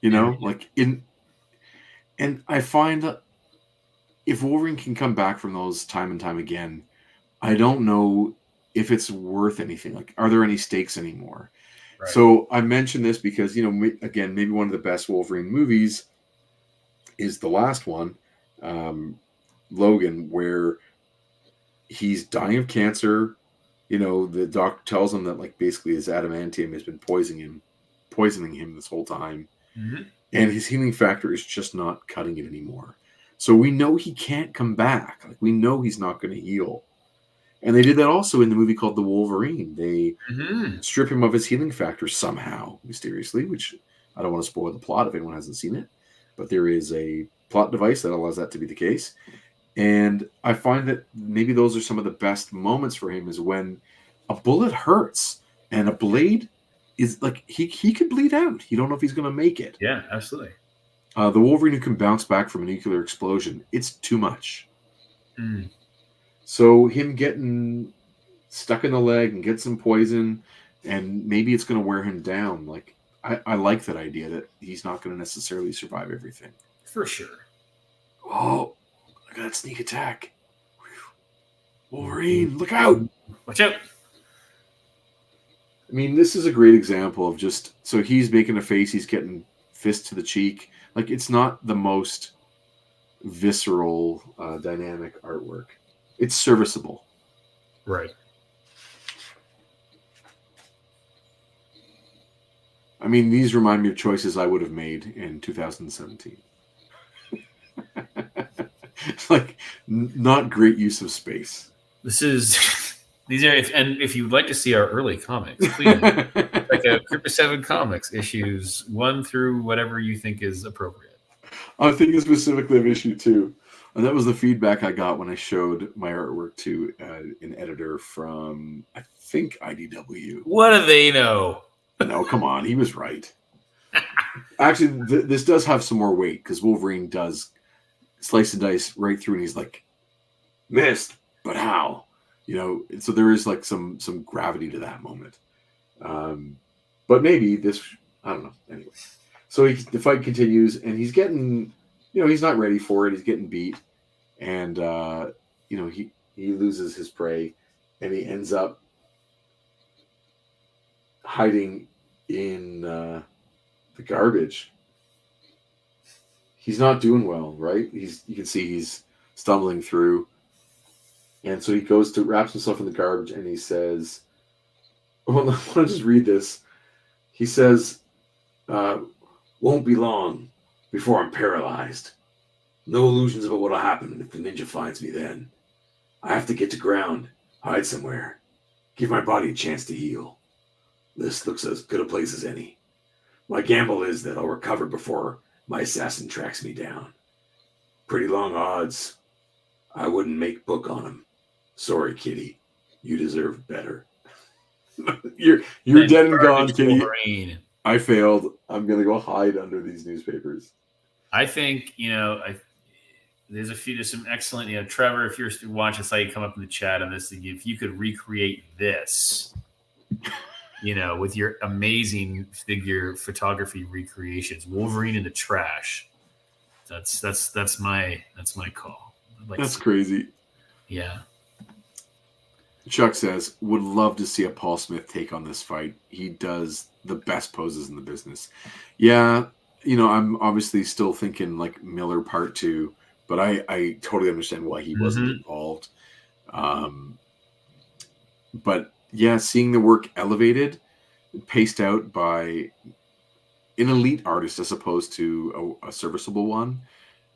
You know, and I find that if Wolverine can come back from those time and time again, I don't know if it's worth anything. Like, are there any stakes anymore? Right. So I mentioned this because, you know, again, maybe one of the best Wolverine movies is the last one, Logan, where he's dying of cancer. You know, the doctor tells him that, like, basically his adamantium has been poisoning him this whole time. Mm-hmm. And his healing factor is just not cutting it anymore. So we know he can't come back. Like, we know he's not going to heal. And they did that also in the movie called The Wolverine. They strip him of his healing factor somehow, mysteriously, which I don't want to spoil the plot if anyone hasn't seen it. But there is a plot device that allows that to be the case. And I find that maybe those are some of the best moments for him, is when a bullet hurts and a blade is like, he could bleed out. You don't know if he's going to make it. Yeah, absolutely. The Wolverine who can bounce back from a nuclear explosion, it's too much. Mm. So him getting stuck in the leg and get some poison, and maybe it's going to wear him down. Like, I like that idea that he's not going to necessarily survive everything. For sure. Oh, look at that sneak attack. Wolverine, look out. Watch out. I mean, this is a great example of just, so he's making a face, he's getting fist to the cheek. Like, it's not the most visceral, dynamic artwork. It's serviceable. Right. I mean, these remind me of choices I would have made in 2017. Like, not great use of space. If you'd like to see our early comics, please check out Crypto 7 Comics, issues 1 through whatever you think is appropriate. I'm thinking specifically of issue 2. And that was the feedback I got when I showed my artwork to an editor from, I think, IDW. What do they know? No, come on. He was right. Actually, this does have some more weight because Wolverine does slice and dice right through, and he's like, missed, but how? You know, so there is like some gravity to that moment. But maybe this, I don't know. Anyway, so the fight continues, and he's getting, you know, he's not ready for it. He's getting beat, and you know, he loses his prey, and he ends up hiding in the garbage. He's not doing well, right? You can see he's stumbling through. And so he goes to wraps himself in the garbage, and he says, well, I want to just read this. He says, won't be long before I'm paralyzed. No illusions about what'll happen if the ninja finds me then. I have to get to ground, hide somewhere, give my body a chance to heal. This looks as good a place as any. My gamble is that I'll recover before my assassin tracks me down. Pretty long odds. I wouldn't make book on him. Sorry, Kitty. You deserve better. you're dead and gone, Kitty. Wolverine. I failed. I'm gonna go hide under these newspapers. I think, you know, there's some excellent, you know, Trevor, if you're watching, I saw you come up in the chat on this, if you could recreate this, you know, with your amazing figure photography recreations, Wolverine in the trash. That's my call. That's crazy. Yeah. Chuck says, would love to see a Paul Smith take on this fight. He does the best poses in the business. Yeah, you know, I'm obviously still thinking like Miller Part 2, but I totally understand why he wasn't involved. But yeah, seeing the work elevated, paced out by an elite artist as opposed to a serviceable one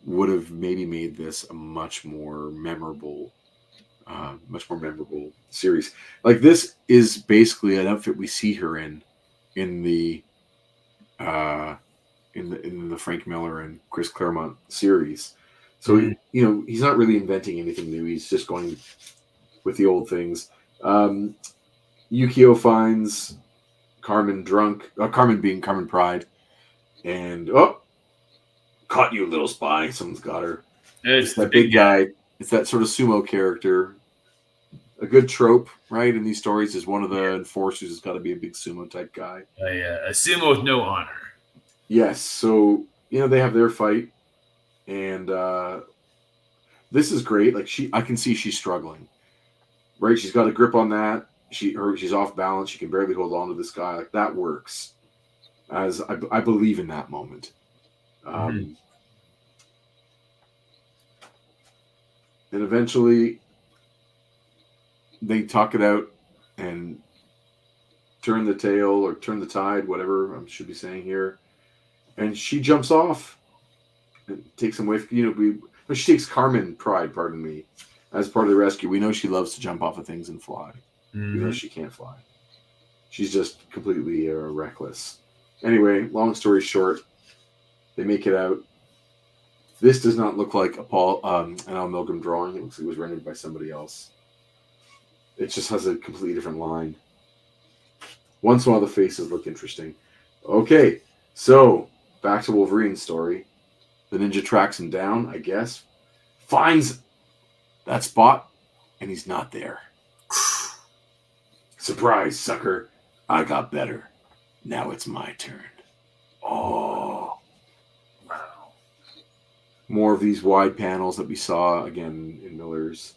would have maybe made this a much more memorable series. Like, this is basically an outfit we see her in the Frank Miller and Chris Claremont series. So you know, he's not really inventing anything new. He's just going with the old things. Yukio finds Carmen drunk. Carmen being Carmen Pride, and caught you, little spy. Someone's got her. It's that big guy. It's that sort of sumo character. A good trope, right, in these stories is one of the enforcers has got to be a big sumo type guy. A sumo with no honor. Yes, so you know they have their fight, and this is great. Like, I can see she's struggling, right? She's got a grip on that. She's off balance. She can barely hold on to this guy. Like, that works. As I believe in that moment. And eventually, they talk it out and turn the tail or turn the tide, whatever I should be saying here. And she jumps off and takes him away. She takes Carmen Pride, pardon me, as part of the rescue. We know she loves to jump off of things and fly. Even though she can't fly. She's just completely reckless. Anyway, long story short, they make it out. This does not look like an Al Milgrom drawing. It looks like it was rendered by somebody else. It just has a completely different line. Once in a while, the faces look interesting. Okay, so back to Wolverine's story. The ninja tracks him down, I guess. Finds that spot, and he's not there. Surprise, sucker. I got better. Now it's my turn. Oh. Wow. More of these wide panels that we saw, again, in Miller's.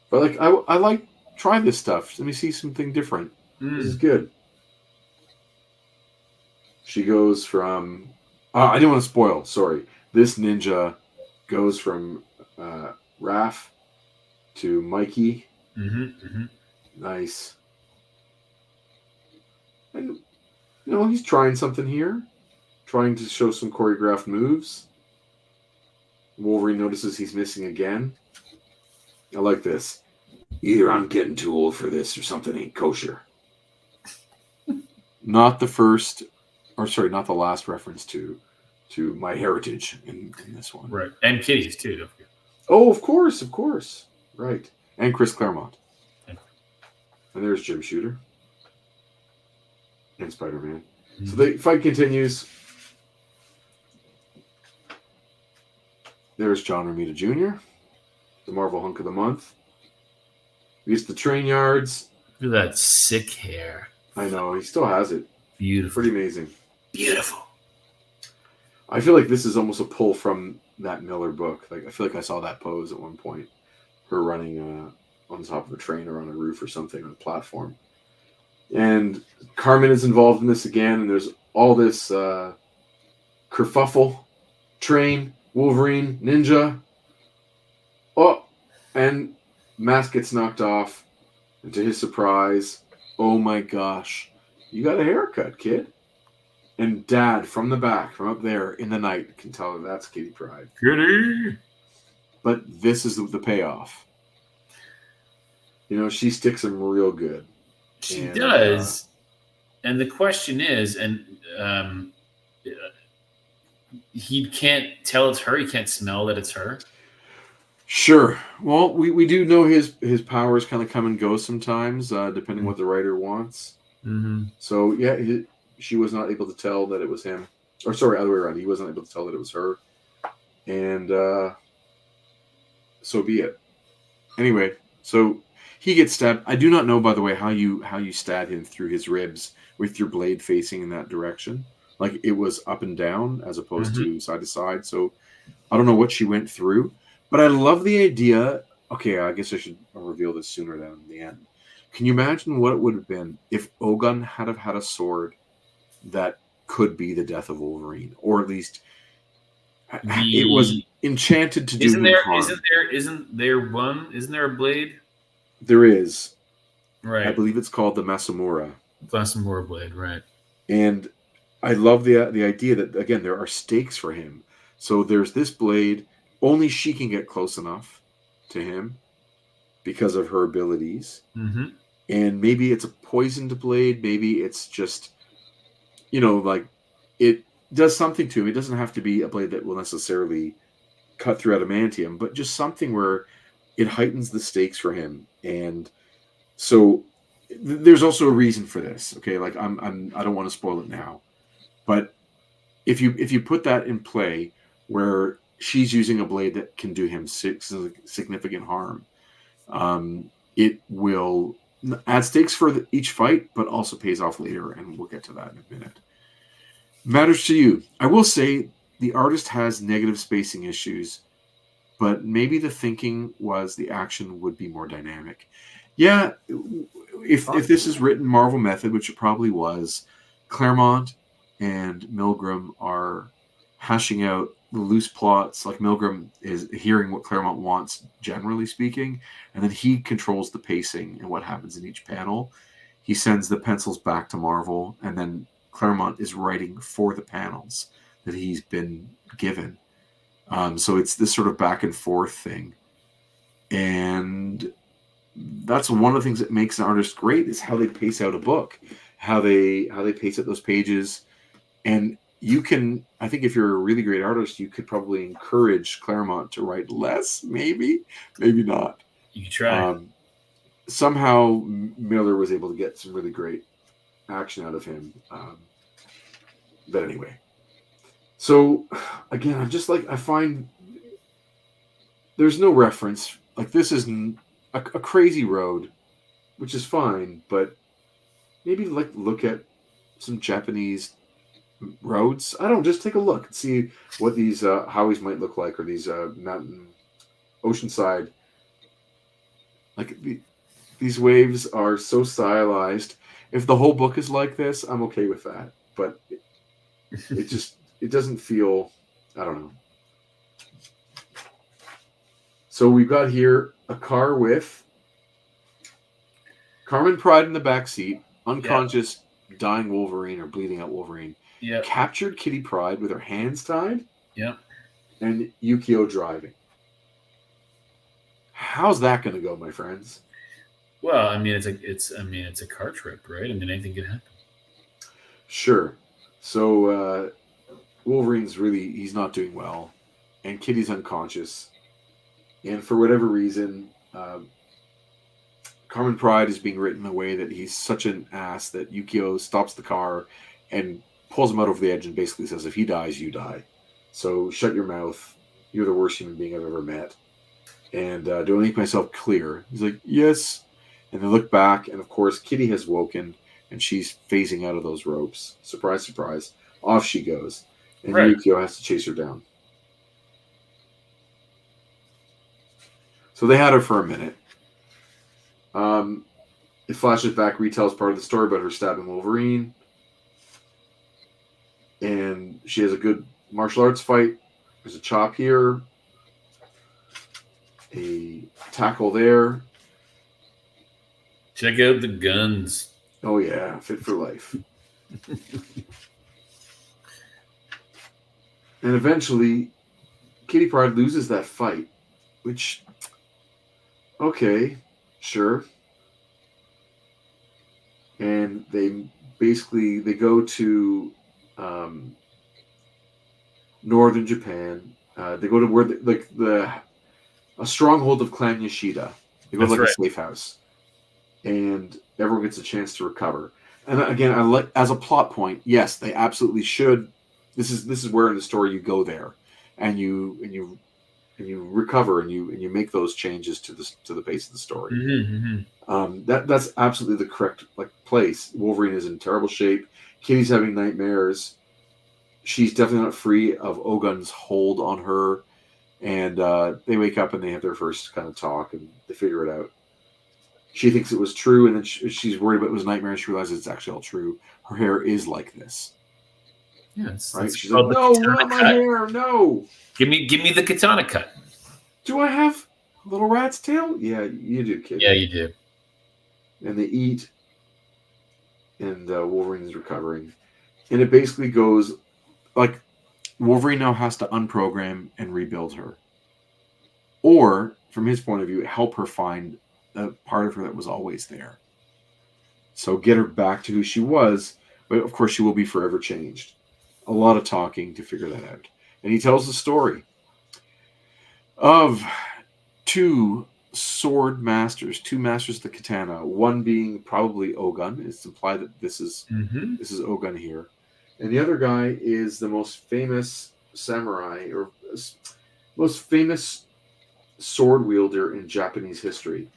But, like, I like, try this stuff. Let me see something different. This is good. She goes from... I didn't want to spoil, sorry. This ninja goes from Raph to Mikey. Nice. And, you know, he's trying something here. Trying to show some choreographed moves. Wolverine notices he's missing again. I like this. Either I'm getting too old for this or something ain't kosher. Not the last reference to to my heritage in this one. Right. And kitties, too. Don't forget. Oh, of course. Right. And Chris Claremont. Yeah. And there's Jim Shooter. And Spider-Man. Mm-hmm. So the fight continues. There's John Romita Jr., the Marvel Hunk of the Month. We used the train yards. Look at that sick hair. I know, he still has it. Beautiful. Pretty amazing. Beautiful. I feel like this is almost a pull from that Miller book. Like I feel like I saw that pose at one point. Her running on top of a train or on a roof or something on a platform. And Carmen is involved in this again, and there's all this kerfuffle. Train, Wolverine, Ninja. Oh, and mask gets knocked off. And to his surprise, oh my gosh, you got a haircut, kid. And Dad, from the back, from up there in the night, can tell that that's Kitty Pryde. Kitty! But this is the payoff. You know, she sticks him real good. She does. And the question is, and he can't tell it's her. He can't smell that it's her. Sure. Well, we do know his powers kind of come and go sometimes, depending what the writer wants. Mm-hmm. So, yeah, she was not able to tell that it was him. Or, sorry, other way around. He wasn't able to tell that it was her. And so be it. Anyway, so he gets stabbed. I do not know, by the way, how you stab him through his ribs with your blade facing in that direction. Like, it was up and down as opposed to side to side. So, I don't know what she went through. But I love the idea. Okay, I guess I should reveal this sooner than the end. Can you imagine what it would have been if Ogun had a sword that could be the death of Wolverine, or at least it was enchanted to do harm? Isn't there a blade? There is. Right. I believe it's called the Masamura. Masamura blade, right? And I love the idea that, again, there are stakes for him. So there's this blade. Only she can get close enough to him because of her abilities. Mm-hmm. And maybe it's a poisoned blade. Maybe it's just, like it does something to him. It doesn't have to be a blade that will necessarily cut through adamantium, but just something where it heightens the stakes for him. And so there's also a reason for this. Okay, like I don't want to spoil it now, but if you put that in play where she's using a blade that can do him significant harm, it will add stakes for each fight, but also pays off later, and we'll get to that in a minute. Matters to you. I will say the artist has negative spacing issues, but maybe the thinking was the action would be more dynamic. Yeah, if this is written Marvel method, which it probably was, Claremont and Milgrom are hashing out the loose plots. Like, Milgrom is hearing what Claremont wants, generally speaking, and then he controls the pacing and what happens in each panel. He sends the pencils back to Marvel, and then Claremont is writing for the panels that he's been given. So it's this sort of back and forth thing. And that's one of the things that makes an artist great, is how they pace out a book, how they pace out those pages. And you can, I think if you're a really great artist, you could probably encourage Claremont to write less, maybe not. You could try. Somehow Miller was able to get some really great action out of him. But anyway. So, again, I find there's no reference. Like, this is a crazy road, which is fine, but maybe look at some Japanese roads. I don't know, just take a look and see what these Howies might look like, or these mountain oceanside. Like, these waves are so stylized. If the whole book is like this, I'm okay with that. But it doesn't feel, I don't know. So we've got here a car with Carmen Pryde in the backseat, unconscious, dying Wolverine or bleeding out Wolverine. Yep. Captured Kitty Pryde with her hands tied. Yep. And Yukio driving. How's that going to go, my friends? Well, I mean, it's a car trip, right? I mean, anything can happen. Sure. So Wolverine's he's not doing well, and Kitty's unconscious. And for whatever reason, Carmen Pride is being written in a way that he's such an ass that Yukio stops the car and pulls him out over the edge and basically says, if he dies, you die. So shut your mouth. You're the worst human being I've ever met. And do I make myself clear? He's like, yes. And they look back, and of course, Kitty has woken, and she's phasing out of those ropes. Surprise, surprise. Off she goes. And Right. Yukio has to chase her down. So they had her for a minute. It flashes back, retells part of the story about her stabbing Wolverine. And she has a good martial arts fight. There's a chop here. A tackle there. Check out the guns. Oh, yeah. Fit for life. And eventually, Kitty Pryde loses that fight. Which, okay, sure. And they go to northern Japan. They go to where a stronghold of Clan Yashida. They go to a safe house, and everyone gets a chance to recover. And again, as a plot point, yes, they absolutely should. This is where in the story you go there, and you recover and you make those changes to the pace of the story. That's absolutely the correct place. Wolverine is in terrible shape. Kitty's having nightmares. She's definitely not free of Ogun's hold on her. And they wake up and they have their first kind of talk and they figure it out. She thinks it was true, and then she's worried about it was a nightmare. And she realizes it's actually all true. Her hair is like this. Yeah, right. She's like, no, not my hair. No. Give me the katana cut. Do I have a little rat's tail? Yeah, you do, kid. Yeah, you do. And they eat, and Wolverine is recovering. And it basically goes like Wolverine now has to unprogram and rebuild her. Or, from his point of view, help her find a part of her that was always there. So get her back to who she was, but of course she will be forever changed. A lot of talking to figure that out. And he tells the story of two sword masters, two masters of the katana, one being probably Ogun. It's implied that this is Ogun here. And the other guy is the most famous samurai or most famous sword wielder in Japanese history.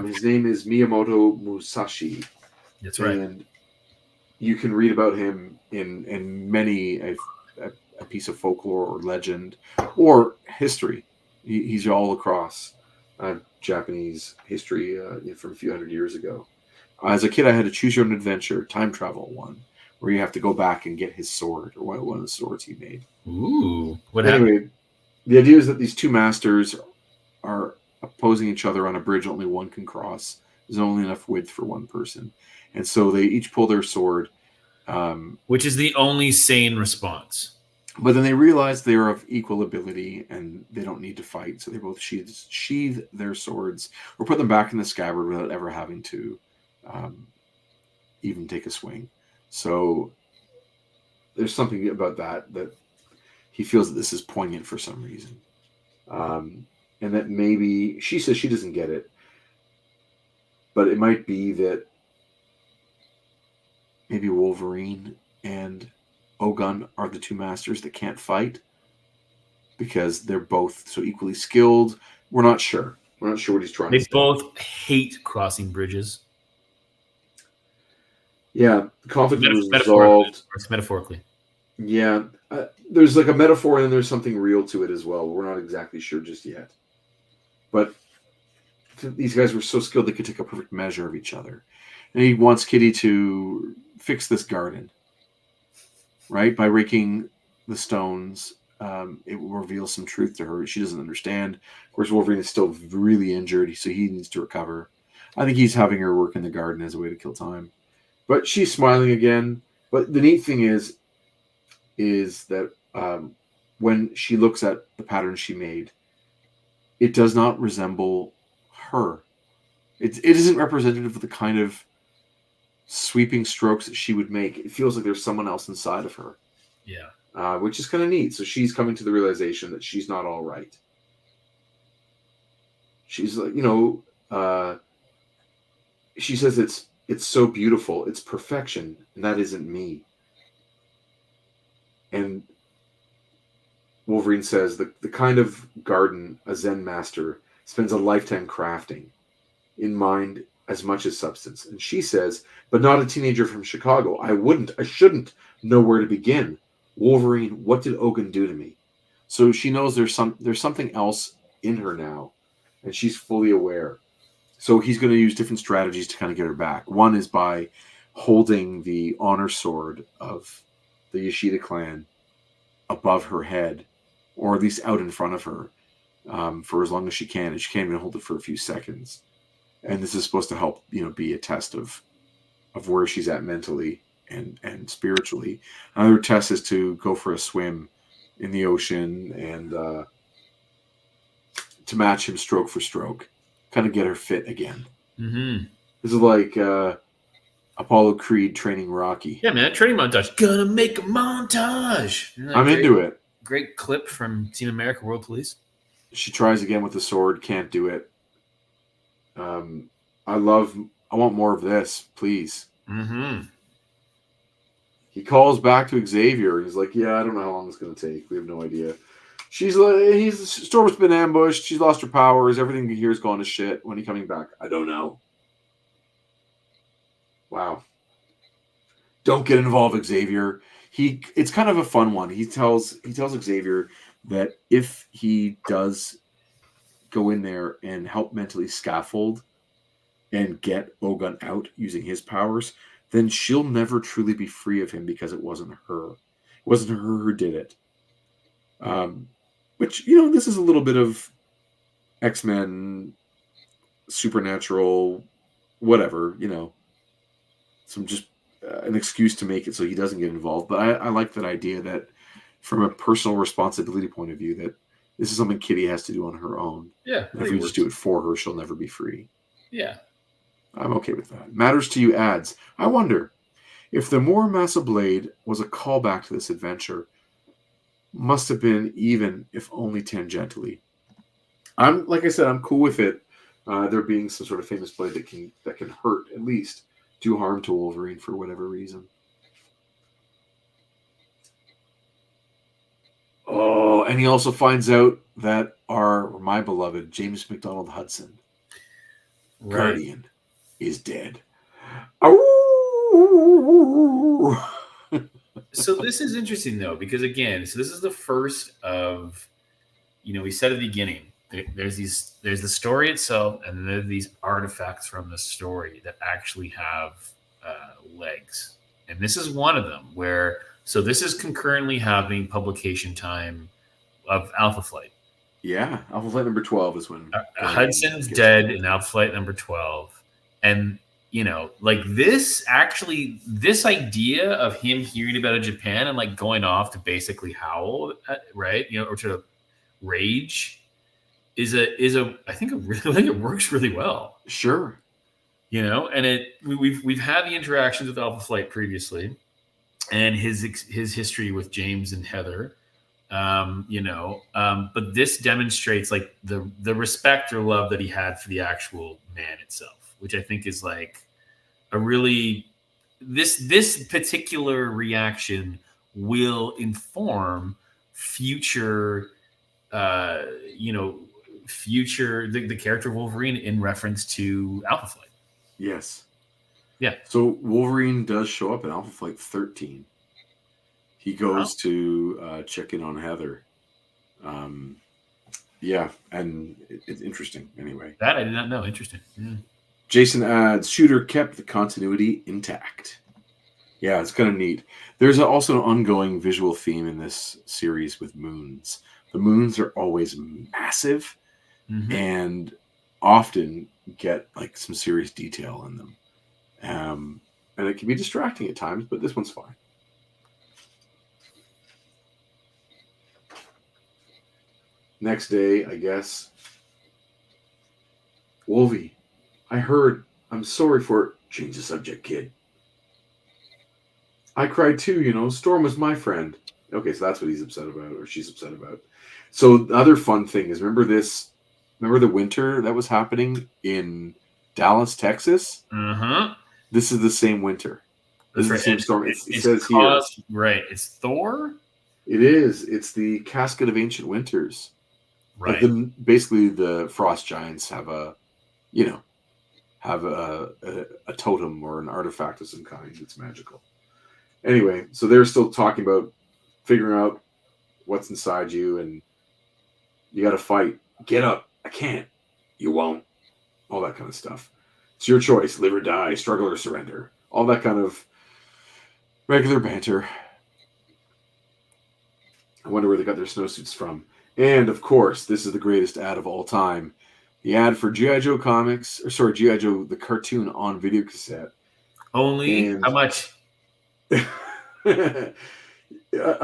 His name is Miyamoto Musashi. That's right. And you can read about him in many a piece of folklore or legend or history. He's all across Japanese history from a few hundred years ago. As a kid, I had a choose your own adventure time travel one where you have to go back and get his sword or one of the swords he made. Ooh, what anyway, happened? The idea is that these two masters are opposing each other on a bridge only one can cross. There's only enough width for one person. And so they each pull their sword. Which is the only sane response. But then they realize they are of equal ability and they don't need to fight. So they both sheathe their swords or put them back in the scabbard without ever having to even take a swing. So there's something about that he feels that this is poignant for some reason. And that maybe she says she doesn't get it, but it might be that maybe Wolverine and Ogun are the two masters that can't fight because they're both so equally skilled. We're not sure. We're not sure what he's trying to say. They both hate crossing bridges. Yeah, the conflict was resolved. Metaphorically. Yeah, there's like a metaphor and then there's something real to it as well. We're not exactly sure just yet. But these guys were so skilled they could take a perfect measure of each other. And he wants Kitty to fix this garden, right? By raking the stones, it will reveal some truth to her. She doesn't understand. Of course, Wolverine is still really injured, so he needs to recover. I think he's having her work in the garden as a way to kill time. But she's smiling again. But the neat thing is that when she looks at the pattern she made, it does not resemble her. It isn't representative of the kind of sweeping strokes that she would make. It feels like there's someone else inside of her. Yeah. which is kind of neat. So she's coming to the realization that she's not all right. She's like, she says it's so beautiful, it's perfection, and that isn't me. And Wolverine says the kind of garden a Zen master spends a lifetime crafting, in mind as much as substance. And she says, but not a teenager from Chicago. I shouldn't know where to begin. Wolverine, what did Ogun do to me? So she knows there's something else in her now, and she's fully aware. So he's going to use different strategies to kind of get her back. One is by holding the honor sword of the Yoshida clan above her head, or at least out in front of her, for as long as she can. And she can't even hold it for a few seconds. And this is supposed to help, be a test of where she's at mentally and spiritually. Another test is to go for a swim in the ocean and to match him stroke for stroke, kind of get her fit again. Mm-hmm. This is like Apollo Creed training Rocky. Yeah, man, training montage. Gonna make a montage. I'm into it. Great clip from Team America World Police. She tries again with the sword, can't do it. I want more of this, please. Mm-hmm. He calls back to Xavier. He's like, yeah, I don't know how long it's going to take. We have no idea. She's like, Storm's been ambushed. She's lost her powers. Everything here is gone to shit. When he coming back? I don't know. Wow. Don't get involved, Xavier. It's kind of a fun one. He tells Xavier that if he does go in there and help mentally scaffold and get Ogun out using his powers, then she'll never truly be free of him because it wasn't her. It wasn't her who did it. Which, this is a little bit of X-Men, Supernatural, whatever, some just an excuse to make it so he doesn't get involved. But I like that idea that from a personal responsibility point of view, that this is something Kitty has to do on her own. Yeah. And if we just do it for her, she'll never be free. Yeah. I'm okay with that. Matters to You adds, I wonder if the Muramasa blade was a callback to this adventure. Must have been, even if only tangentially. Like I said, I'm cool with it. There being some sort of famous blade that can hurt, at least do harm to Wolverine for whatever reason. Oh, and he also finds out that my beloved James McDonald Hudson, Guardian, is dead. So this is interesting, though, because again, this is the first of, we said at the beginning, there's the story itself, and there are these artifacts from the story that actually have legs, and this is one of them. So this is concurrently happening publication time of Alpha Flight. Yeah, Alpha Flight number 12 is when Hudson's dead in Alpha Flight number 12, and this idea of him hearing about it in Japan and like going off to basically howl, right? Or to rage is I think it works really well. Sure. And we've had the interactions with Alpha Flight previously, and his history with James and Heather, but this demonstrates like the respect or love that he had for the actual man itself, which I think is like a really, this particular reaction will inform future, the character of Wolverine in reference to Alpha Flight. Yes. Yeah. So Wolverine does show up in Alpha Flight 13. He goes to check in on Heather. Yeah, and it's interesting anyway. That I did not know. Interesting. Yeah. Jason adds, Shooter kept the continuity intact. Yeah, it's kind of neat. There's also an ongoing visual theme in this series with moons. The moons are always massive and often get like some serious detail in them. And it can be distracting at times, but this one's fine. Next day, I guess. Wolvie, I heard. I'm sorry for... Change the subject, kid. I cried too, Storm was my friend. Okay, so that's what he's upset about, or she's upset about. So the other fun thing is, remember the winter that was happening in Dallas, Texas? Uh-huh. This is the same winter. This That's is the right. same And storm. It it's says here. right. It's Thor. It is. It's the Casket of Ancient Winters. Like Right. basically the frost giants have a totem or an artifact of some kind that's magical. Anyway, so they're still talking about figuring out what's inside you, and you got to fight. Get up. I can't. You won't. All that kind of stuff. It's your choice. Live or die. Struggle or surrender. All that kind of regular banter. I wonder where they got their snowsuits from. And of course, this is the greatest ad of all time. The ad for G.I. Joe comics, or sorry, G.I. Joe, the cartoon on video cassette. Only And how much? I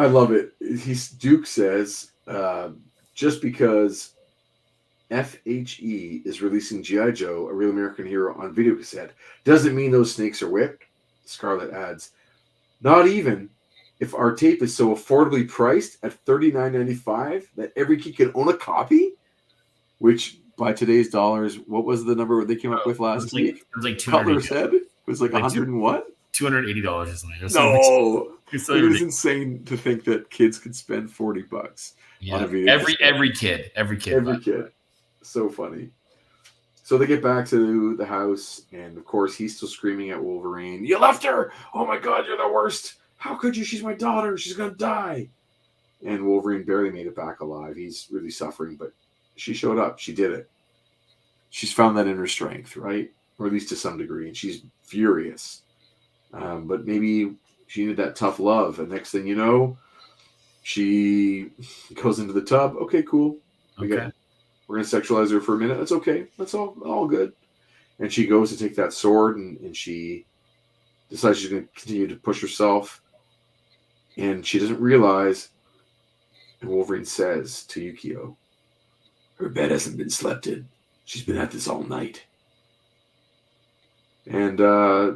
love it. Duke says, just because FHE is releasing G.I. Joe, a real American hero, on video cassette, doesn't mean those snakes are whipped. Scarlet adds, not even if our tape is so affordably priced at $39.95 that every kid can own a copy, which by today's dollars, what was the number they came up with last week? It was like Cutler said it was like 100 and what? $280 or something. No, It's it is insane to think that kids could spend $40 on a video. Every kid. So funny. So they get back to the house, and of course he's still screaming at Wolverine. You left her! Oh my God, you're the worst! How could you? She's my daughter. She's gonna die. And Wolverine barely made it back alive. He's really suffering, but she showed up. She did it. She's found that inner strength, right? Or at least to some degree, and she's furious. But maybe she needed that tough love. And next thing you know, she goes into the tub. Okay, cool. We're going to sexualize her for a minute. That's okay. That's all good. And she goes to take that sword, and she decides she's going to continue to push herself. And she doesn't realize, and Wolverine says to Yukio, her bed hasn't been slept in. She's been at this all night. And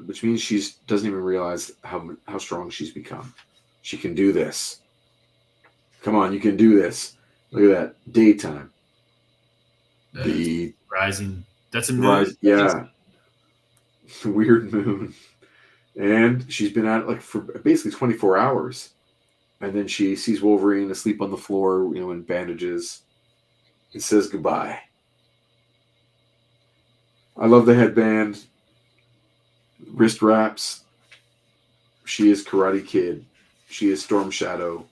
which means she doesn't even realize how strong she's become. She can do this. Come on, you can do this. Look at that. Daytime. The rising. That's a moon. Yeah. Weird moon. And she's been at it like for basically 24 hours. And then she sees Wolverine asleep on the floor, in bandages. And says goodbye. I love the headband. Wrist wraps. She is Karate Kid. She is Storm Shadow.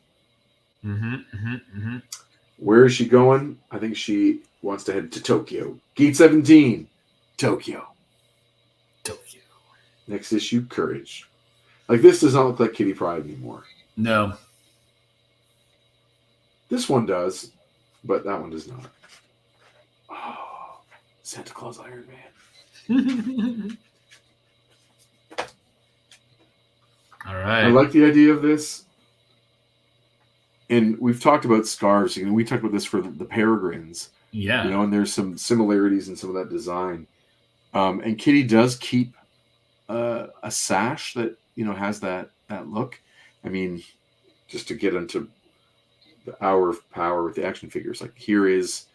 Where is she going? I think she wants to head to Tokyo. Gate 17. Tokyo. Next issue, Courage. Like, this does not look like Kitty Pryde anymore. No. This one does, but that one does not. Oh, Santa Claus Iron Man. All right. I like the idea of this. And we've talked about scarves. We talked about this for the Peregrines. Yeah. And there's some similarities in some of that design. And Kitty does keep a sash that, has that look. I mean, just to get into the hour of power with the action figures, like here is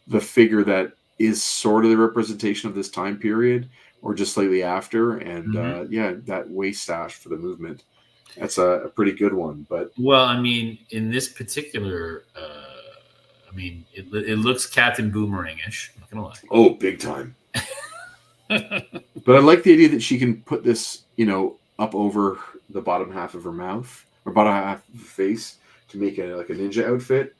the figure that is sort of the representation of this time period or just slightly after. And that waist sash for the movement. That's a pretty good one. But well, I mean, in this particular, it looks Captain Boomerang-ish. I'm not gonna lie. Oh, big time. But I like the idea that she can put this, up over the bottom half of her mouth or bottom half of her face to make it like a ninja outfit.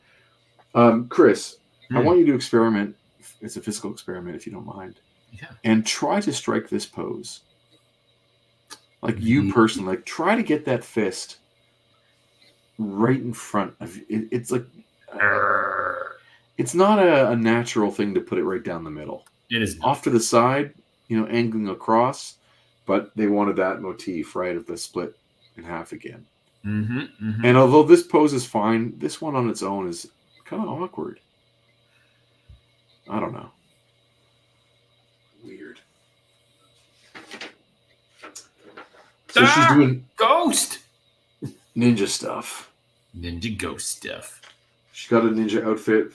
Chris, I want you to experiment. It's a physical experiment, if you don't mind. Yeah. And try to strike this pose. Like you personally, like try to get that fist right in front of you. It's like it's not a natural thing to put it right down the middle. It is off to the side, angling across, but they wanted that motif, right, of the split in half again. And although this pose is fine, this one on its own is kind of awkward. I don't know. Weird. So she's doing ghost ninja stuff. Ninja ghost stuff. She got a ninja outfit.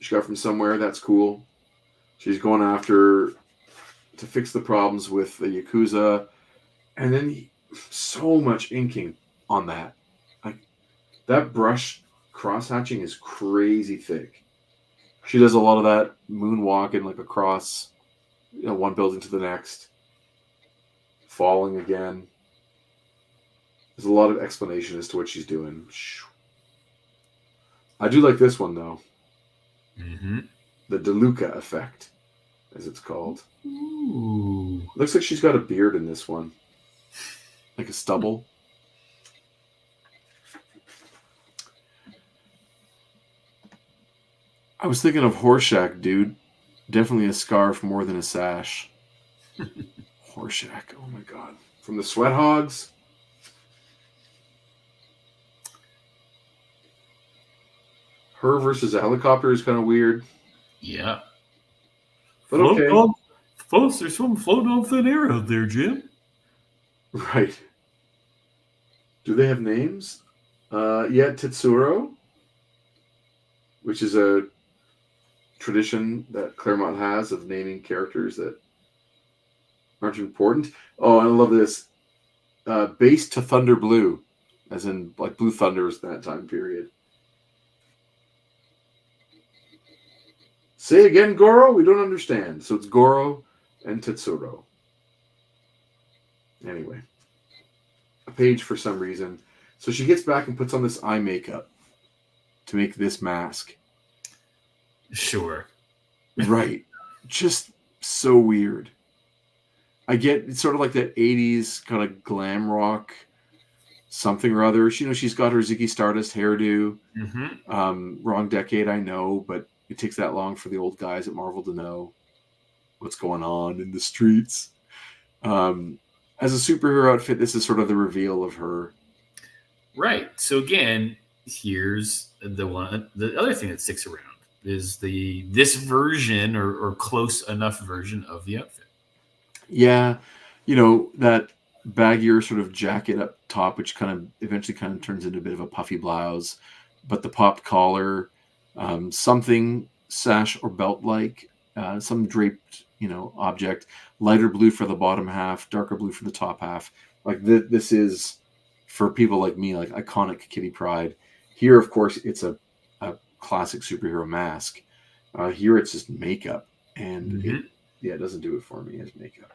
She got from somewhere. That's cool. She's going after to fix the problems with the Yakuza. And then so much inking on that. Like, that brush cross-hatching is crazy thick. She does a lot of that moonwalking, like across, one building to the next. Falling again. There's a lot of explanation as to what she's doing. I do like this one, though. Mm-hmm. The DeLuca effect, as it's called. Ooh. Looks like she's got a beard in this one. Like a stubble. I was thinking of Horseshack, dude. Definitely a scarf more than a sash. Horseshack, oh my god. From the Sweat Hogs. Her versus a helicopter is kind of weird. Yeah. But okay. Folks, there's something floating on thin air out there, Jim. Right. Do they have names? Yeah, Tetsuro, which is a tradition that Claremont has of naming characters that aren't important. Oh, I love this. Base to Thunder Blue, as in like Blue Thunders in that time period. Say again, Goro? We don't understand. So it's Goro and Tetsuro. Anyway. A page for some reason. So she gets back and puts on this eye makeup to make this mask. Sure. Right. Just so weird. I get it's sort of like that 80s kind of glam rock something or other. She's got her Ziggy Stardust hairdo. Mm-hmm. Wrong decade, I know, but it takes that long for the old guys at Marvel to know what's going on in the streets. As a superhero outfit, this is sort of the reveal of her. Right. So again, here's the other thing that sticks around is this version or close enough version of the outfit. Yeah, that baggier sort of jacket up top, which kind of eventually kind of turns into a bit of a puffy blouse, but the popped collar, something sash or belt like, some draped object, lighter blue for the bottom half, darker blue for the top half. Like this is for people like me, like iconic Kitty Pryde. Here, of course, it's a classic superhero mask. Here it's just makeup, and it doesn't do it for me as makeup.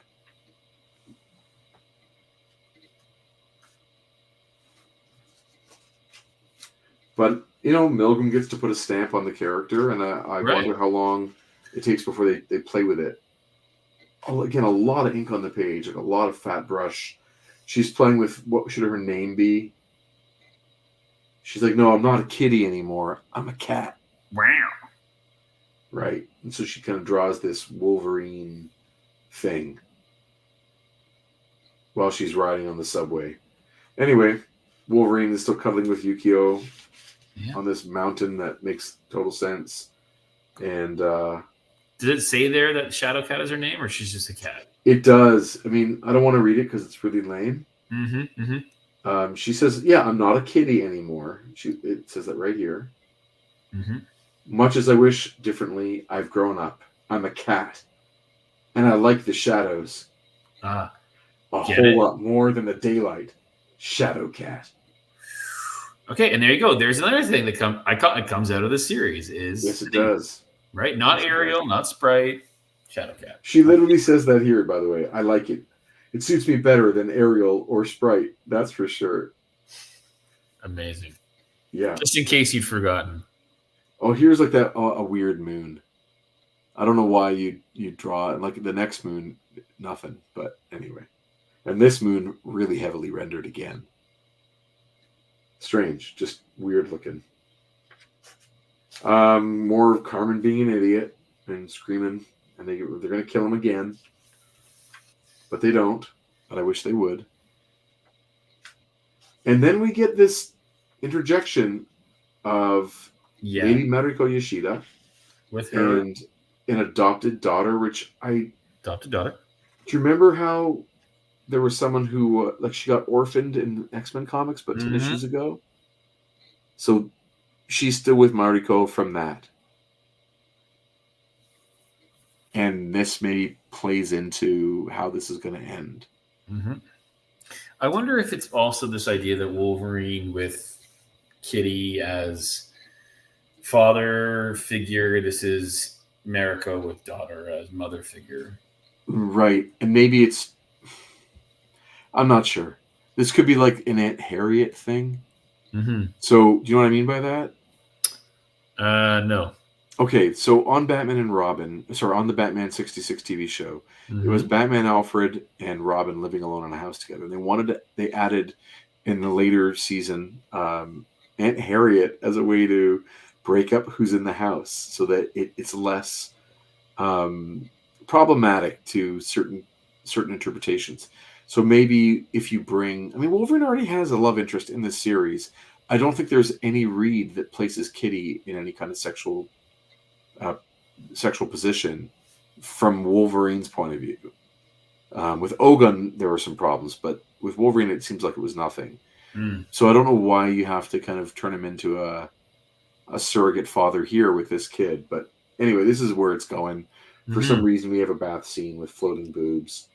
But Milgrom gets to put a stamp on the character, and I wonder how long it takes before they play with it. Again, a lot of ink on the page, like a lot of fat brush. She's playing with what should her name be. She's like, no, I'm not a kitty anymore. I'm a cat. Wow. Right. And so she kind of draws this Wolverine thing while she's riding on the subway. Anyway, Wolverine is still cuddling with Yukio on this mountain that makes total sense. And did it say there that Shadowcat is her name, or she's just a cat? It does. I mean, I don't want to read it because it's really lame. Mm-hmm. Mm-hmm. She says, yeah, I'm not a kitty anymore. It says that right here. Mm-hmm. Much as I wish differently, I've grown up. I'm a cat. And I like the shadows. A whole lot more than the daylight. Shadow cat. Okay, and there you go. There's another thing that comes out of the series is yes, it does. Right, not Ariel, not Sprite, Shadowcat. She literally says that here. By the way, I like it. It suits me better than Ariel or Sprite. That's for sure. Amazing. Yeah. Just in case you'd forgotten. Oh, here's like that a weird moon. I don't know why you draw it. Like the next moon, nothing. But anyway, and this moon really heavily rendered again. Strange, just weird looking. More of Carmen being an idiot and screaming, and they're going to kill him again, but they don't. But I wish they would. And then we get this interjection of Lady Mariko Yoshida with her and an adopted daughter, adopted daughter. Do you remember how there was someone who she got orphaned in X-Men comics, but 10 issues ago? So she's still with Mariko from that. And this maybe plays into how this is going to end. Mm-hmm. I wonder if it's also this idea that Wolverine with Kitty as father figure, this is Mariko with daughter as mother figure. Right. And maybe it's... I'm not sure. This could be like an Aunt Harriet thing. Mm-hmm. So, do you know what I mean by that? No. Okay, so on Batman and Robin, sorry, on the Batman 66 TV show, Mm-hmm. it was Batman, Alfred, and Robin living alone in a house together. They added in the later season Aunt Harriet as a way to break up who's in the house, so that it's less problematic to certain interpretations. So maybe if you bring, I mean, Wolverine already has a love interest in this series. I don't think there's any read that places Kitty in any kind of sexual position from Wolverine's point of view. With Ogun, there were some problems, but with Wolverine, it seems like it was nothing. Mm. So I don't know why you have to kind of turn him into a surrogate father here with this kid. But anyway, this is where it's going. For some reason, we have a bath scene with floating boobs.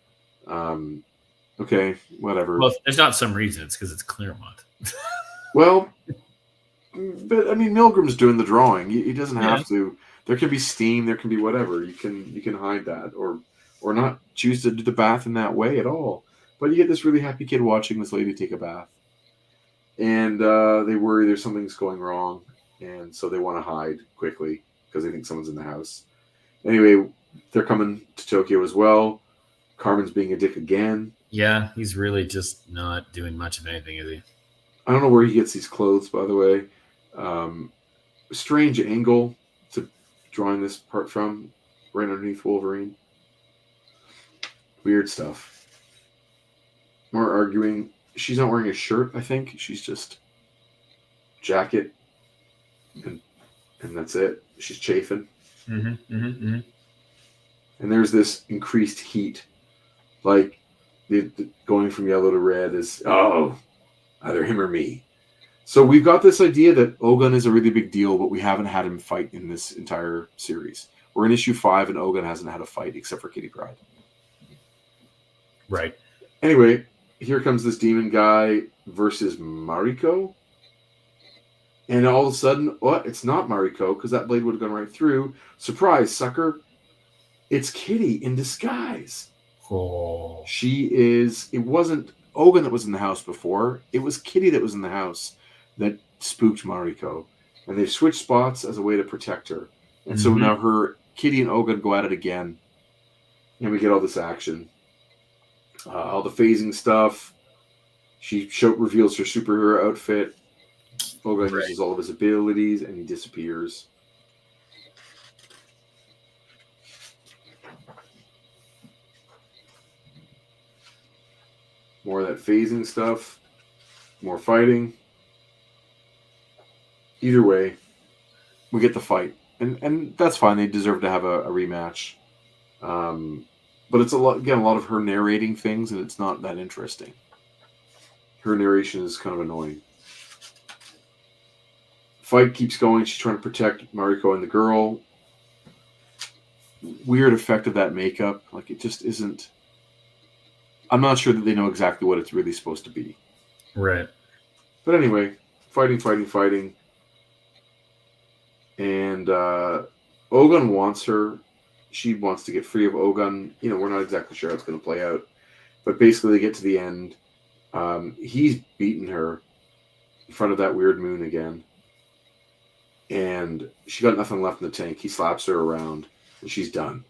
Okay, whatever. Well, there's not some reason. It's because it's Claremont. Well, but I mean, Milgram's doing the drawing. He doesn't have to. There can be steam. There can be whatever. You can hide that, or not choose to do the bath in that way at all. But you get this really happy kid watching this lady take a bath, and they worry there's something's going wrong, and so they want to hide quickly because they think someone's in the house. Anyway, they're coming to Tokyo as well. Carmen's being a dick again. Yeah, he's really just not doing much of anything, is he? I don't know where he gets these clothes, by the way. Strange angle to drawing this part from, right underneath Wolverine. Weird stuff. More arguing. She's not wearing a shirt, I think. She's just jacket, and that's it. She's chafing. Mm-hmm, mm-hmm, mm-hmm. And there's this increased heat. Like, the going from yellow to red is, either him or me. So we've got this idea that Ogun is a really big deal, but we haven't had him fight in this entire series. We're in issue 5, and Ogun hasn't had a fight except for Kitty Pryde. Right. Anyway, here comes this demon guy versus Mariko. And all of a sudden, it's not Mariko, because that blade would have gone right through. Surprise, sucker. It's Kitty in disguise. Oh. It wasn't Ogun that was in the house before. It was Kitty that was in the house that spooked Mariko. And they've switched spots as a way to protect her. And so now Kitty and Ogun go at it again. And we get all this action. All the phasing stuff. She reveals her superhero outfit. Ogun uses all of his abilities and he disappears. More of that phasing stuff. More fighting. Either way, we get the fight. And that's fine. They deserve to have a rematch. But it's a lot of her narrating things, and it's not that interesting. Her narration is kind of annoying. Fight keeps going. She's trying to protect Mariko and the girl. Weird effect of that makeup. Like, it just isn't... I'm not sure that they know exactly what it's really supposed to be. Right. But anyway, fighting. And Ogun wants her. She wants to get free of Ogun. We're not exactly sure how it's going to play out. But basically, they get to the end. He's beaten her in front of that weird moon again. And she got nothing left in the tank. He slaps her around, and she's done.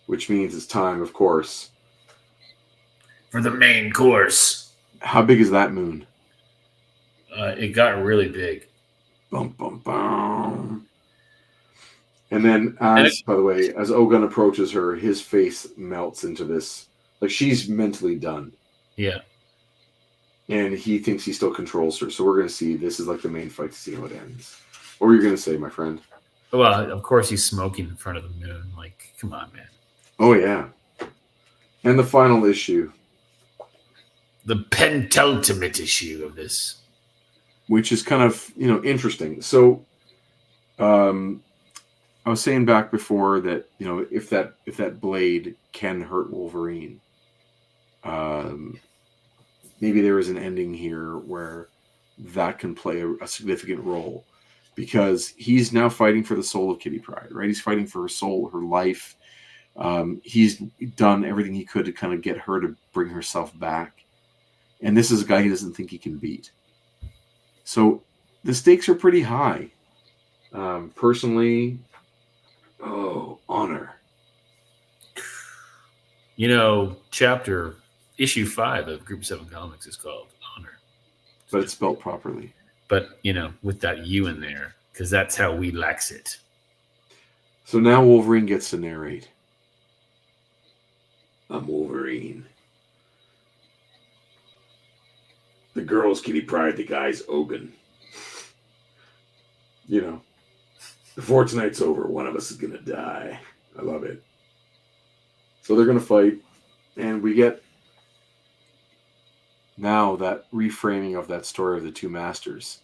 Which means it's time, of course, for the main course. How big is that moon? It got really big. Bum, bum, bum. And then, by the way, as Ogun approaches her, his face melts into this. Like, she's mentally done. Yeah. And he thinks he still controls her. So we're going to see. This is like the main fight to see how it ends. What were you going to say, my friend? Well, of course he's smoking in front of the moon. Like, come on, man. Oh, yeah. And the final issue. The penultimate issue of this. which is kind of, interesting. So, I was saying back before that, if that blade can hurt Wolverine, maybe there is an ending here where that can play a significant role, because he's now fighting for the soul of Kitty Pryde, right? He's fighting for her soul, her life. He's done everything he could to kind of get her to bring herself back. And this is a guy he doesn't think he can beat. So the stakes are pretty high. Personally, honor. Issue 5 of Group 7 Comics is called Honor. But it's spelled properly. But, with that U in there, because that's how we lax it. So now Wolverine gets to narrate. I'm Wolverine. The girl's Kitty Pryde, the guy's Ogun. Before tonight's over, one of us is going to die. I love it. So they're going to fight, and we get now that reframing of that story of the two masters.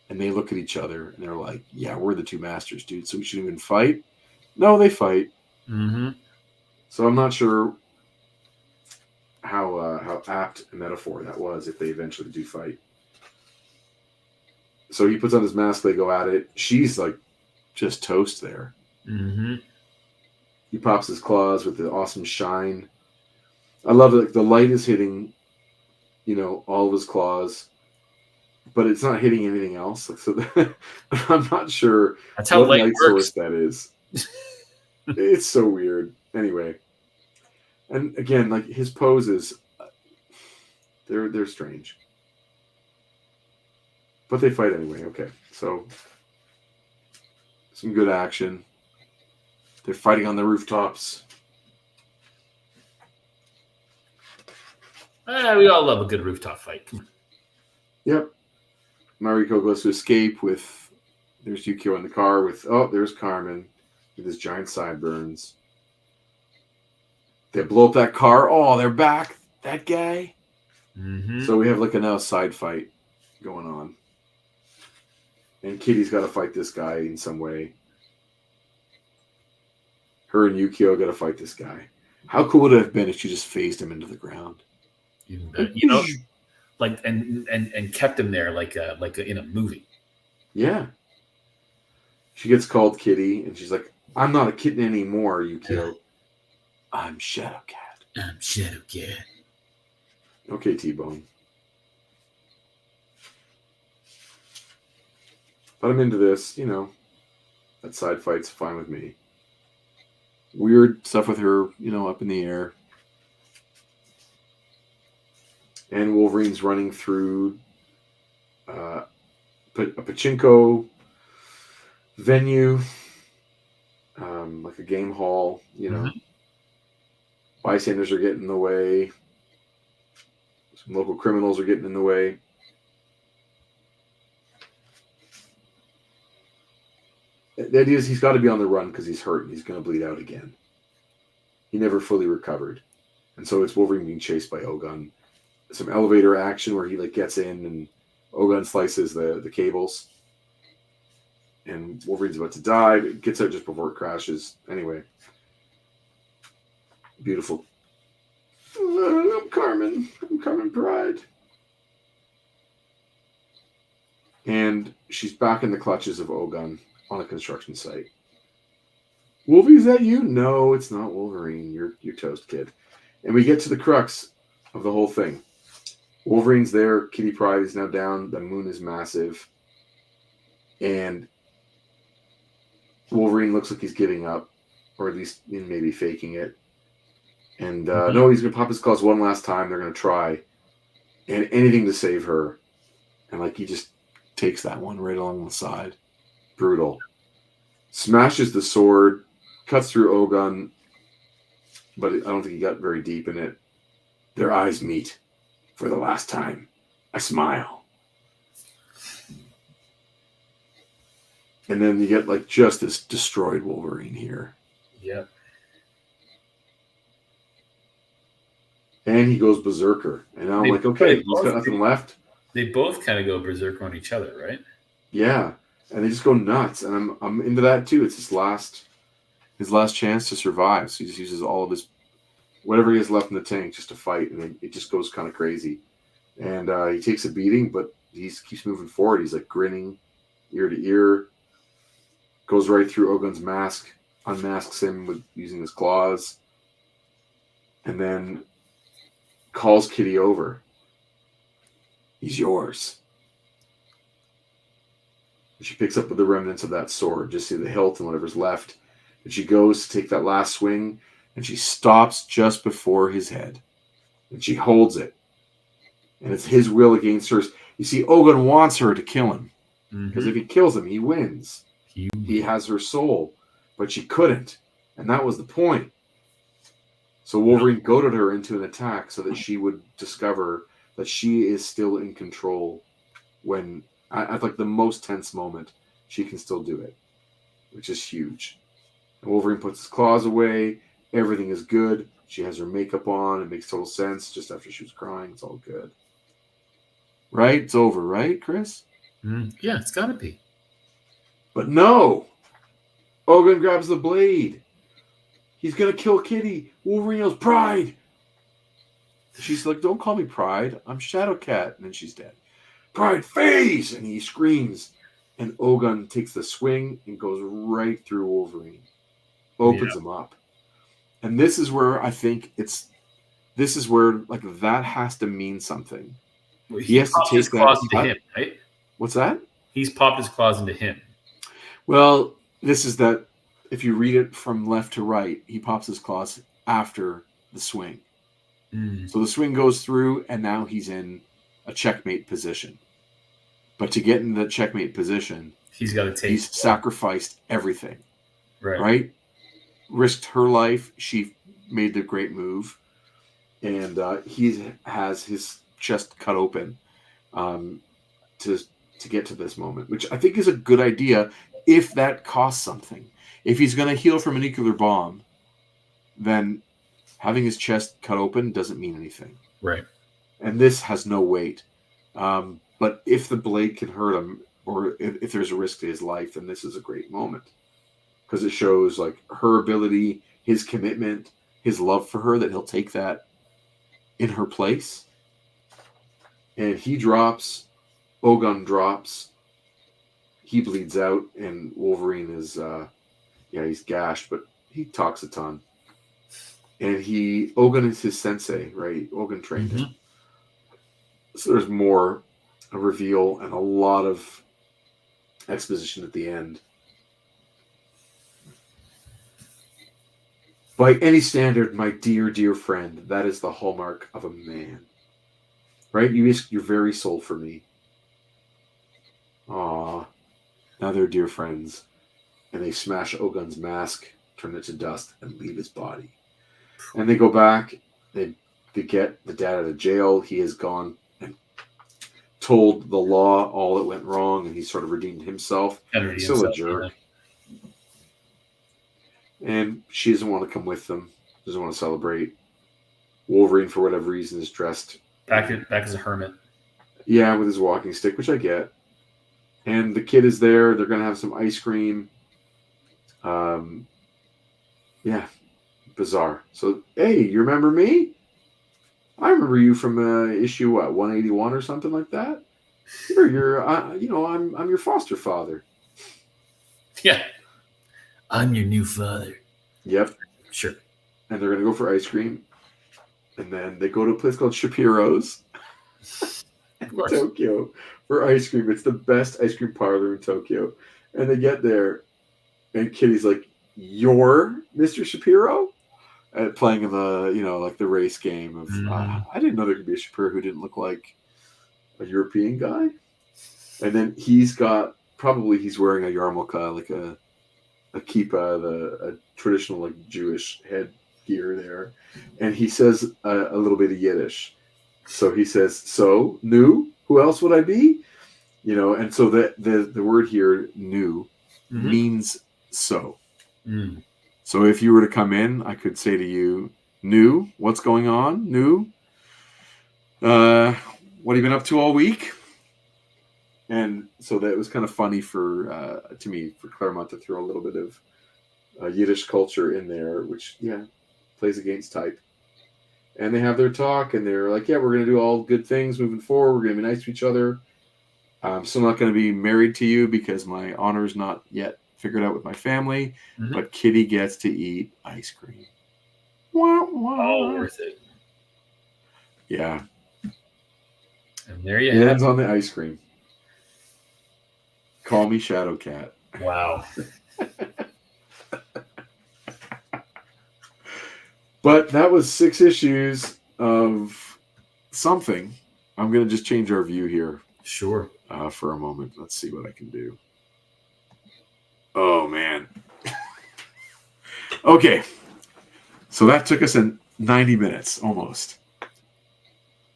And they look at each other, and they're like, yeah, we're the two masters, dude, so we shouldn't even fight? No, they fight. Mm-hmm. So I'm not sure how apt a metaphor that was if they eventually do fight. So he puts on his mask, they go at it. She's like just toast there. Mm-hmm. He pops his claws with the awesome shine. I love it. The light is hitting, all of his claws, but it's not hitting anything else. So I'm not sure that's how light works. Source that is. It's so weird. Anyway, and again, like his poses, they're strange, but they fight anyway. Okay, so some good action. They're fighting on the rooftops. We all love a good rooftop fight. Come on. Yep. Mariko goes to escape with. There's Yukio in the car with. Oh, there's Carmen with his giant sideburns. They blow up that car. Oh, they're back. That guy. Mm-hmm. So we have like a now side fight going on. And Kitty's got to fight this guy in some way. Her and Yukio got to fight this guy. How cool would it have been if she just phased him into the ground? Even better. Like and kept him there like in a movie. Yeah. She gets called Kitty, and she's like, "I'm not a kitten anymore, Yukio. I'm Shadowcat." I'm Shadowcat. Okay, T-Bone. But I'm into this, That side fight's fine with me. Weird stuff with her, up in the air. And Wolverine's running through a pachinko venue, like a game hall, Mm-hmm. Bystanders are getting in the way. Some local criminals are getting in the way. The idea is he's got to be on the run because he's hurt and he's going to bleed out again. He never fully recovered. And so it's Wolverine being chased by Ogun. Some elevator action where he gets in and Ogun slices the cables. And Wolverine's about to die, but gets out just before it crashes. Anyway. Beautiful. I'm Carmen. I'm Carmen Pryde. And she's back in the clutches of Ogun on a construction site. Wolvie, is that you? No, it's not Wolverine. You're toast, kid. And we get to the crux of the whole thing. Wolverine's there. Kitty Pryde is now down. The moon is massive. And Wolverine looks like he's giving up, or at least maybe faking it. And no, he's going to pop his claws one last time. They're going to try. And anything to save her. And he just takes that one right along the side. Brutal. Smashes the sword. Cuts through Ogun. But I don't think he got very deep in it. Their eyes meet. For the last time. I smile. And then you get just this destroyed Wolverine here. Yep. And he goes berserker. And now I'm like, okay, he's got nothing left. They both kind of go berserk on each other, right? Yeah, and they just go nuts, and I'm into that too. It's his last chance to survive, so he just uses all of his whatever he has left in the tank just to fight, and it just goes kind of crazy. And he takes a beating, but he keeps moving forward. He's like grinning ear to ear, goes right through Ogun's mask, unmasks him with using his claws, and then calls Kitty over. He's yours. She picks up with the remnants of that sword, just see the hilt and whatever's left. And she goes to take that last swing, and she stops just before his head. And she holds it. And it's his will against hers. You see, Ogun wants her to kill him. Because if he kills him, he wins. He has her soul. But she couldn't. And that was the point. So Wolverine goaded her into an attack so that she would discover that she is still in control when, at like the most tense moment, she can still do it, which is huge. And Wolverine puts his claws away. Everything is good. She has her makeup on. It makes total sense. Just after she was crying, it's all good. Right? It's over, right, Chris? Yeah, it's got to be. But no! Ogun grabs the blade. He's going to kill Kitty. Wolverine yells, Pride! She's like, don't call me Pride. I'm Shadowcat. And then she's dead. Pride, phase! And he screams. And Ogun takes the swing and goes right through Wolverine. Opens him up. And this is where I think this is where like that has to mean something. Well, he has to take his claws into him, right? What's that? He's popped his claws into him. Well, this is that if you read it from left to right, he pops his claws after the swing. So the swing goes through, and now he's in a checkmate position. But to get in the checkmate position, he's got to take. He's sacrificed everything. Right? Risked her life. She made the great move, and he has his chest cut open to get to this moment, which I think is a good idea if that costs something. If he's going to heal from a nuclear bomb, then having his chest cut open doesn't mean anything. Right. And this has no weight. But if the blade can hurt him, or if there's a risk to his life, then this is a great moment. Because it shows like her ability, his commitment, his love for her, that he'll take that in her place. And he drops, Ogun drops, he bleeds out, and Wolverine is, he's gashed, but he talks a ton. And Ogun is his sensei, right? Ogun trained him. So there's more a reveal and a lot of exposition at the end. By any standard, my dear, dear friend, that is the hallmark of a man. Right? You risk your very soul for me. Aww. Now they're dear friends. And they smash Ogun's mask, turn it to dust, and leave his body. And they go back. They get the dad out of jail. He has gone and told the law all that went wrong, and he sort of redeemed himself. He's still a jerk. Yeah. And she doesn't want to come with them. Doesn't want to celebrate. Wolverine, for whatever reason, is dressed back as a hermit. Yeah, with his walking stick, which I get. And the kid is there. They're going to have some ice cream. Bizarre. So, hey, you remember me? I remember you from issue 181 or something like that. I'm your foster father. Yeah, I'm your new father. Yep, sure. And they're gonna go for ice cream, and then they go to a place called Shapiro's in Tokyo for ice cream. It's the best ice cream parlor in Tokyo. And they get there, and Kitty's like, "You're Mr. Shapiro?" Playing in the the race game of I didn't know there could be a Shapiro who didn't look like a European guy. And then he's wearing a yarmulke, like a kippah, a traditional like Jewish headgear there, and he says a little bit of Yiddish. So he says, "So new, who else would I be?" And so the word here, "new," means so. So if you were to come in, I could say to you, "New, what's going on? New, what have you been up to all week?" And so that was kind of funny for to me, for Claremont to throw a little bit of Yiddish culture in there, which plays against type. And they have their talk, and they're like, "Yeah, we're going to do all good things moving forward. We're going to be nice to each other. I'm still not going to be married to you because my honor's not yet figured out with my family. Mhm. But Kitty gets to eat ice cream. Wah, wah. All worth it. Yeah, And there you it have ends on the ice cream. Call me Shadow Cat. it. Wow. But that was 6 issues of something. I'm going to just change our view here Sure. for a moment. Let's see what I can do. Oh, man. Okay. So that took us in 90 minutes almost.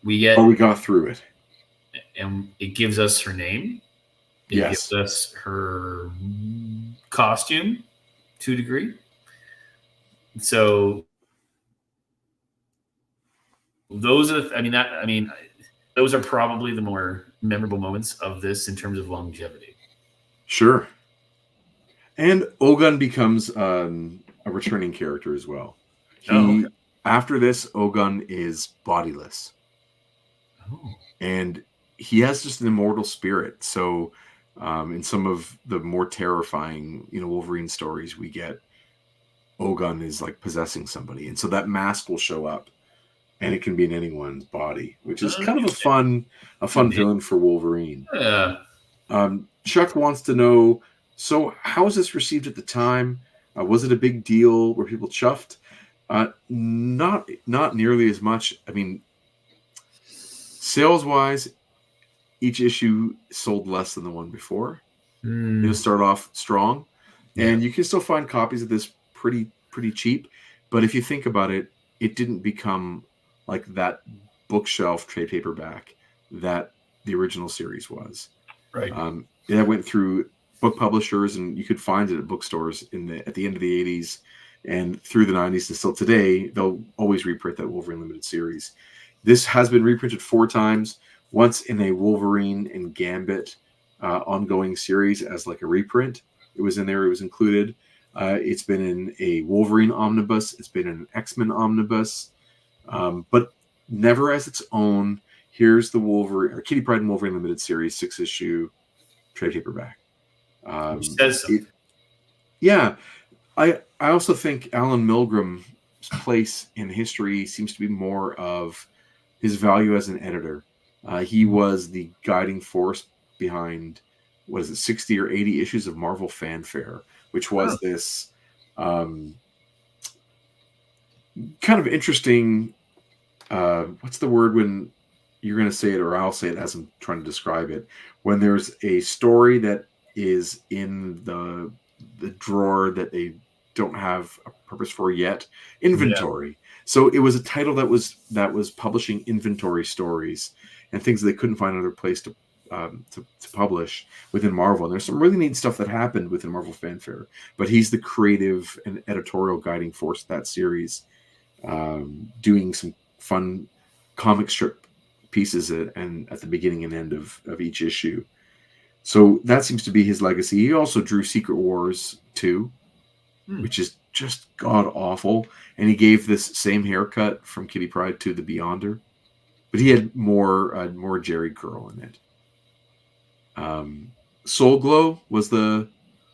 We get, But we got through it. and it gives us her name. It Yes. gives us her costume to a degree. So those are, those are probably the more memorable moments of this in terms of longevity. Sure. And Ogun becomes a returning character as well. Okay. After this, Ogun is bodiless. Oh. And he has just an immortal spirit. So in some of the more terrifying, Wolverine stories, we get Ogun is like possessing somebody. And so that mask will show up, and it can be in anyone's body, which is kind of a fun villain for Wolverine. Yeah. Chuck wants to know, so how was this received at the time? Was it a big deal? Were people chuffed? Not nearly as much. I mean, sales-wise, each issue sold less than the one before. It'll start off strong, and you can still find copies of this pretty cheap. But if you think about it, it didn't become like that bookshelf trade paperback that the original series was. Right. It went through book publishers, and you could find it at bookstores at the end of the 80s and through the 90s, and still today they'll always reprint that Wolverine limited series. This has been reprinted 4 times. Once in a Wolverine and Gambit ongoing series as like a reprint. It was in there. It was included. It's been in a Wolverine omnibus. It's been in an X-Men omnibus, but never as its own. Here's the Wolverine or Kitty PRYDE and Wolverine limited series 6-issue trade paperback. Which says something. I also think Alan Milgrom's place in history seems to be more of his value as an editor. He was the guiding force behind, 60 or 80 issues of Marvel Fanfare, which was this kind of interesting, what's the word when you're going to say it or I'll say it as I'm trying to describe it, when there's a story that is in the drawer that they don't have a purpose for yet, inventory. Yeah. So it was a title that was publishing inventory stories and things that they couldn't find another place to publish within Marvel. And there's some really neat stuff that happened within Marvel Fanfare, but he's the creative and editorial guiding force of that series, doing some fun comic strip pieces at the beginning and end of each issue. So that seems to be his legacy. He also drew Secret Wars 2, which is just god awful. And he gave this same haircut from Kitty PRYDE to the Beyonder, but he had more Jerry curl in it. Soul Glow was the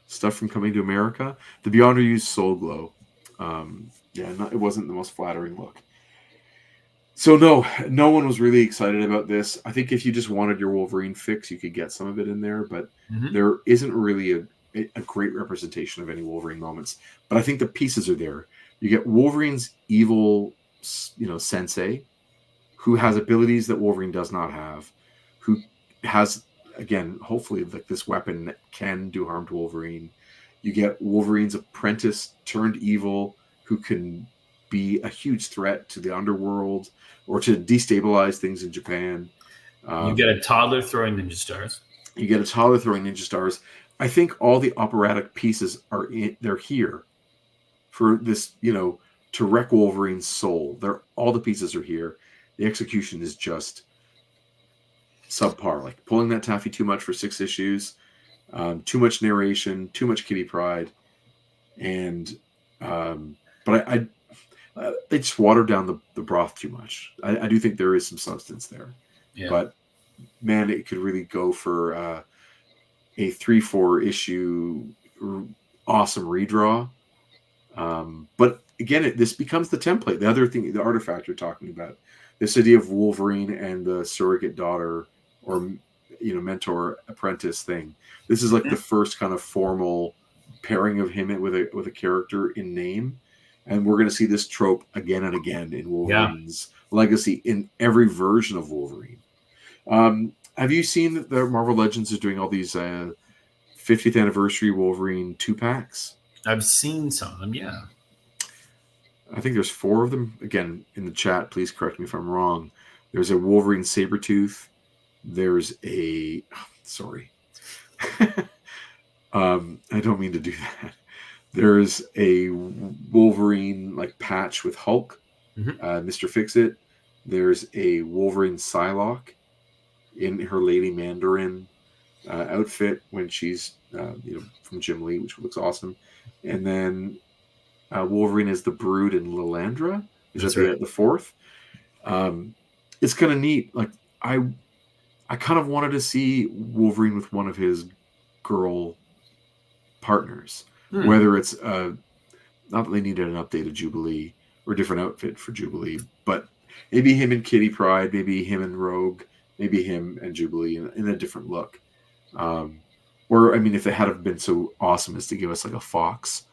stuff from Coming to America. The Beyonder used Soul Glow. It wasn't the most flattering look. So no one was really excited about this. I think if you just wanted your Wolverine fix, you could get some of it in there, but there isn't really a great representation of any Wolverine moments. But I think the pieces are there. You get Wolverine's evil, sensei, who has abilities that Wolverine does not have, who has, again, hopefully like this weapon that can do harm to Wolverine. You get Wolverine's apprentice turned evil, who can be a huge threat to the underworld or to destabilize things in Japan. You get a toddler throwing ninja stars. I think all the operatic pieces they're here for this, to wreck Wolverine's soul. All the pieces are here. The execution is just subpar. Like pulling that taffy too much for 6 issues, too much narration, too much Kitty Pryde, and but they just watered down the broth too much. I do think there is some substance there, but man, it could really go for a 3-4 issue awesome redraw. But again, this becomes the template. The other thing, the artifact you're talking about, this idea of Wolverine and the surrogate daughter or mentor apprentice thing. This is like the first kind of formal pairing of him with a character in name, and we're going to see this trope again and again in Wolverine's legacy in every version of Wolverine. Have you seen that the Marvel Legends is doing all these 50th anniversary Wolverine 2-packs? I've seen some of them, yeah. I think there's 4 of them. Again, in the chat, please correct me if I'm wrong. There's a Wolverine Sabretooth. There's a... sorry. I don't mean to do that. There's a Wolverine like patch with Hulk, Mr. Fix-It. There's a Wolverine Psylocke in her Lady Mandarin outfit when she's from Jim Lee, which looks awesome. And then Wolverine is the Brood and Lilandra. Is that the 4th? It's kind of neat. Like I kind of wanted to see Wolverine with one of his girl partners, whether it's not that they needed an updated Jubilee or a different outfit for Jubilee, but maybe him and Kitty Pryde, maybe him and Rogue, maybe him and Jubilee in a different look. Or I mean, if they had have been so awesome as to give us like a Fox,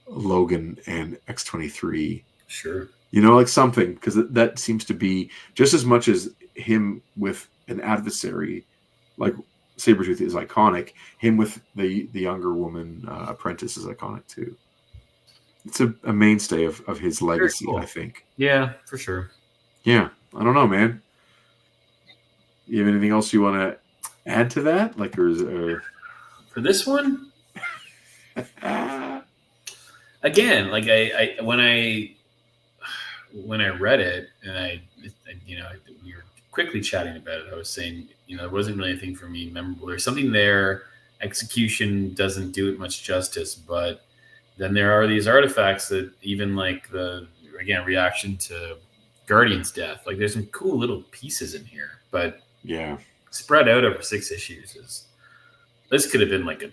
Logan, and X-23, sure, like something, because that seems to be just as much as him with an adversary, like Sabretooth is iconic. Him with the younger woman apprentice is iconic too. It's a mainstay of his legacy, cool. I think. Yeah, for sure. Yeah, I don't know, man. You have anything else you want to add to that? Like, or for this one? Again, like I when I read it and we were quickly chatting about it, I was saying, there wasn't really anything for me memorable. There's something there. Execution doesn't do it much justice, but then there are these artifacts that even like the reaction to Guardian's death. Like there's some cool little pieces in here, but spread out over 6 issues this could have been like a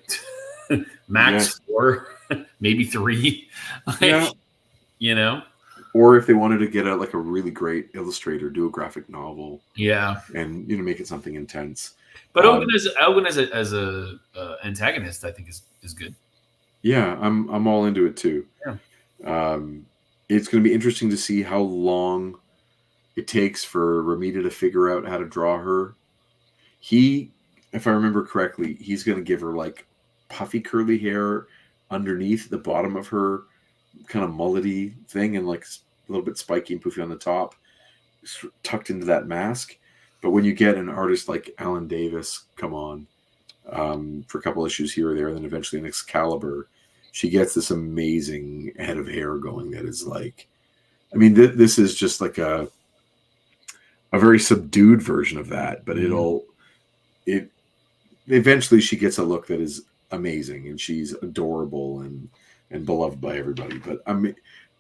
max 4, maybe 3. Or if they wanted to get like a really great illustrator, do a graphic novel, and make it something intense. But Elgin as a antagonist, I think is good. Yeah, I'm all into it too. Yeah. It's going to be interesting to see how long it takes for Ramita to figure out how to draw her. If I remember correctly, he's going to give her like puffy curly hair underneath the bottom of her kind of mullety thing, and like a little bit spiky and poofy on the top, tucked into that mask. But when you get an artist like Alan Davis come on for a couple issues here or there, and then eventually in Excalibur, she gets this amazing head of hair going that is like, I mean, this is just like a very subdued version of that, but eventually she gets a look that is amazing, and she's adorable and beloved by everybody. But I'm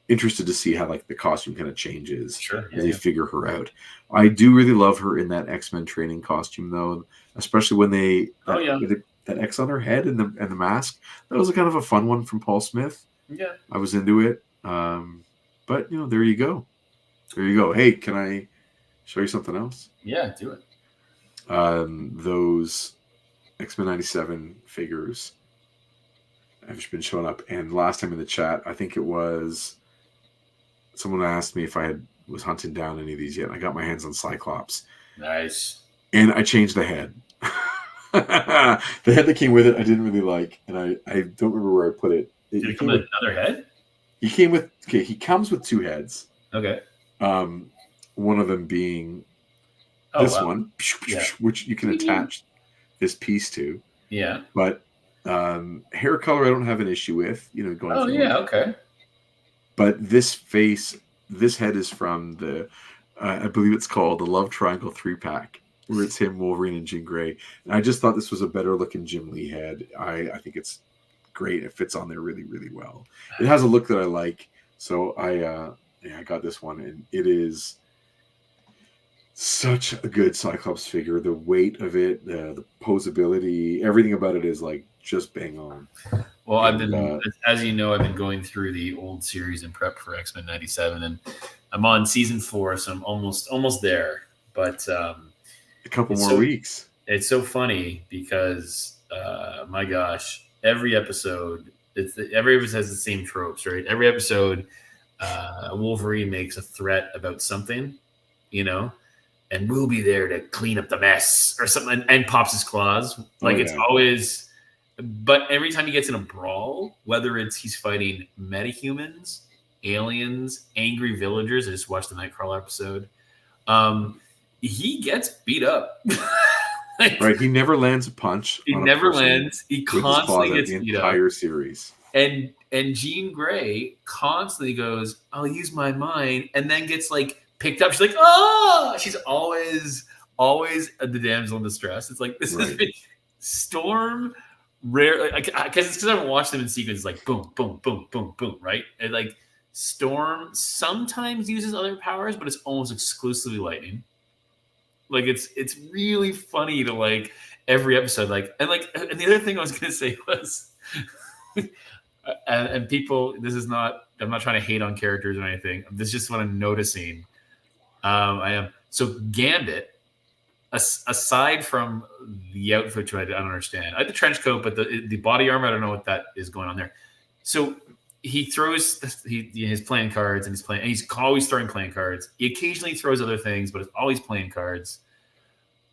interested to see how like the costume kind of changes as they figure her out. I do really love her in that X-Men training costume though, especially when they that X on her head and the mask. That was a kind of a fun one from Paul Smith. Yeah, I was into it. But there you go. Hey, can I show you something else? Yeah, do it. Those X-Men 97 figures have just been showing up, and last time in the chat, I think it was someone asked me if I was hunting down any of these yet. I got my hands on Cyclops. Nice. And I changed the head. The head that came with it, I didn't really like, and I don't remember where I put it. Did it come with another head? He comes with 2 heads. Okay. One of them being this one, which you can attach this piece to. Yeah. But hair color I don't have an issue with, going okay. But this head is from the I believe it's called the Love Triangle 3-pack. where it's him, Wolverine, and Jean Grey. And I just thought this was a better looking Jim Lee head. I think it's great. It fits on there really, really well. It has a look that I like. So I got this one, and it is such a good Cyclops figure. The weight of it, the posability, everything about it is like just bang on. Well, I've been, as you know, I've been going through the old series in prep for X-Men '97, and I'm on season 4, so I'm almost there. But a couple more weeks. It's so funny because, my gosh, every episode has the same tropes, right? Every episode, Wolverine makes a threat about something, and we'll be there to clean up the mess or something, and pops his claws. Like it's always. But every time he gets in a brawl, whether it's he's fighting metahumans, aliens, angry villagers, I just watched the Nightcrawler episode, he gets beat up. Right, he never lands a punch. He never lands. He constantly gets beat up. The entire series. And Jean Grey constantly goes, "I'll use my mind," and then gets like picked up. She's like, "Oh!" She's always the damsel in distress. It's like this is Storm. Rare, because it's because I haven't watched them in sequence. It's like boom, boom, boom, boom, boom, right? And like Storm sometimes uses other powers, but it's almost exclusively lightning. Like it's really funny to like every episode, and the other thing I was gonna say was, and people, this is not. I'm not trying to hate on characters or anything. This is just what I'm noticing. I am so Gambit. Aside from the outfit, which I don't understand, I had the trench coat, but the body armor, I don't know what that is going on there. So he throws his playing cards, and he's always throwing playing cards. He occasionally throws other things, but it's always playing cards.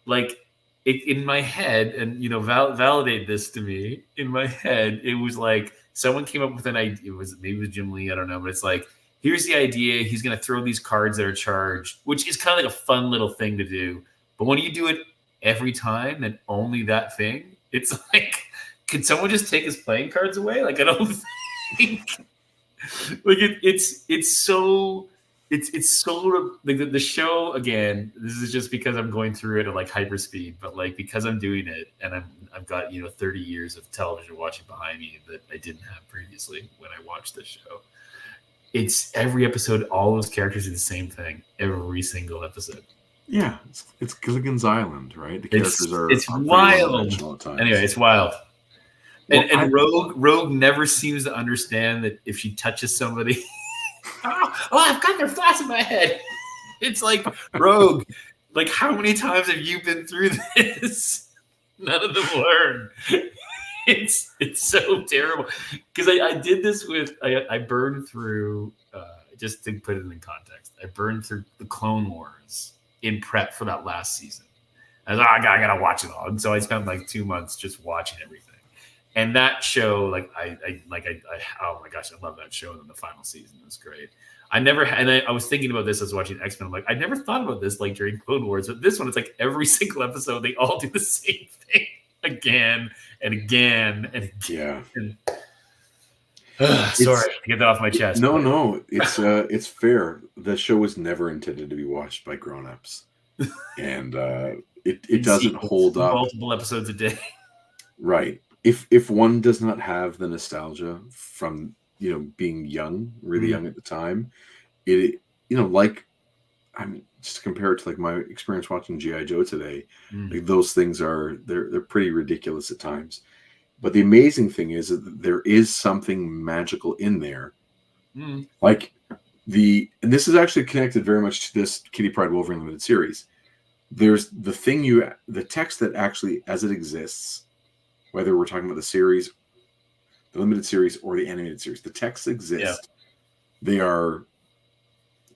Like in my head, and validate this to me. In my head, it was like someone came up with an idea. Maybe it was Jim Lee, I don't know, but it's like, here's the idea. He's going to throw these cards that are charged, which is kind of like a fun little thing to do. But when you do it every time and only that thing, it's like, can someone just take his playing cards away? Like, I don't think like it's so like the show, again, this is just because I'm going through it at like hyper speed, but like because I'm doing it and I've got 30 years of television watching behind me that I didn't have previously when I watched this show. It's every episode, all those characters do the same thing every single episode. Yeah, it's Gilligan's Island, right? The characters it's wild. Anyway, it's wild. Well, and Rogue never seems to understand that if she touches somebody, I've got their thoughts in my head. It's like, Rogue, like, how many times have you been through this? None of them learn. It's so terrible. Because I did this with, I burned through, just to put it in context, I burned through the Clone Wars in prep for that last season. I was like, I gotta watch it all. And so I spent like 2 months just watching everything. And that show, like, I oh my gosh, I love that show. And then the final season was great. I was thinking about this as watching X-Men. I'm like, I never thought about this like during Clone Wars, but this one, it's like every single episode, they all do the same thing again and again and again. Yeah. Sorry to get that off my chest. No, it's fair. The show was never intended to be watched by grown-ups, and it doesn't hold up. Multiple episodes a day, right? If one does not have the nostalgia from being young, really young at the time, just compare it to like my experience watching G.I. Joe today. Like those things they're pretty ridiculous at times. But the amazing thing is that there is something magical in there. Like and this is actually connected very much to this Kitty Pryde Wolverine limited series. There's the text that actually, as it exists, whether we're talking about the series, the limited series, or the animated series, the texts exist. Yeah. They are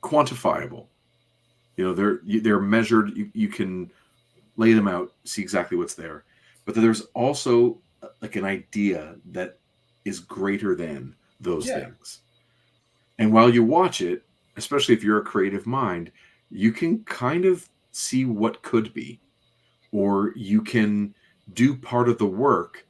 quantifiable. They're measured. You can lay them out, see exactly what's there. But there's also like an idea that is greater than those things. And while you watch it, especially if you're a creative mind, you can kind of see what could be, or you can do part of the work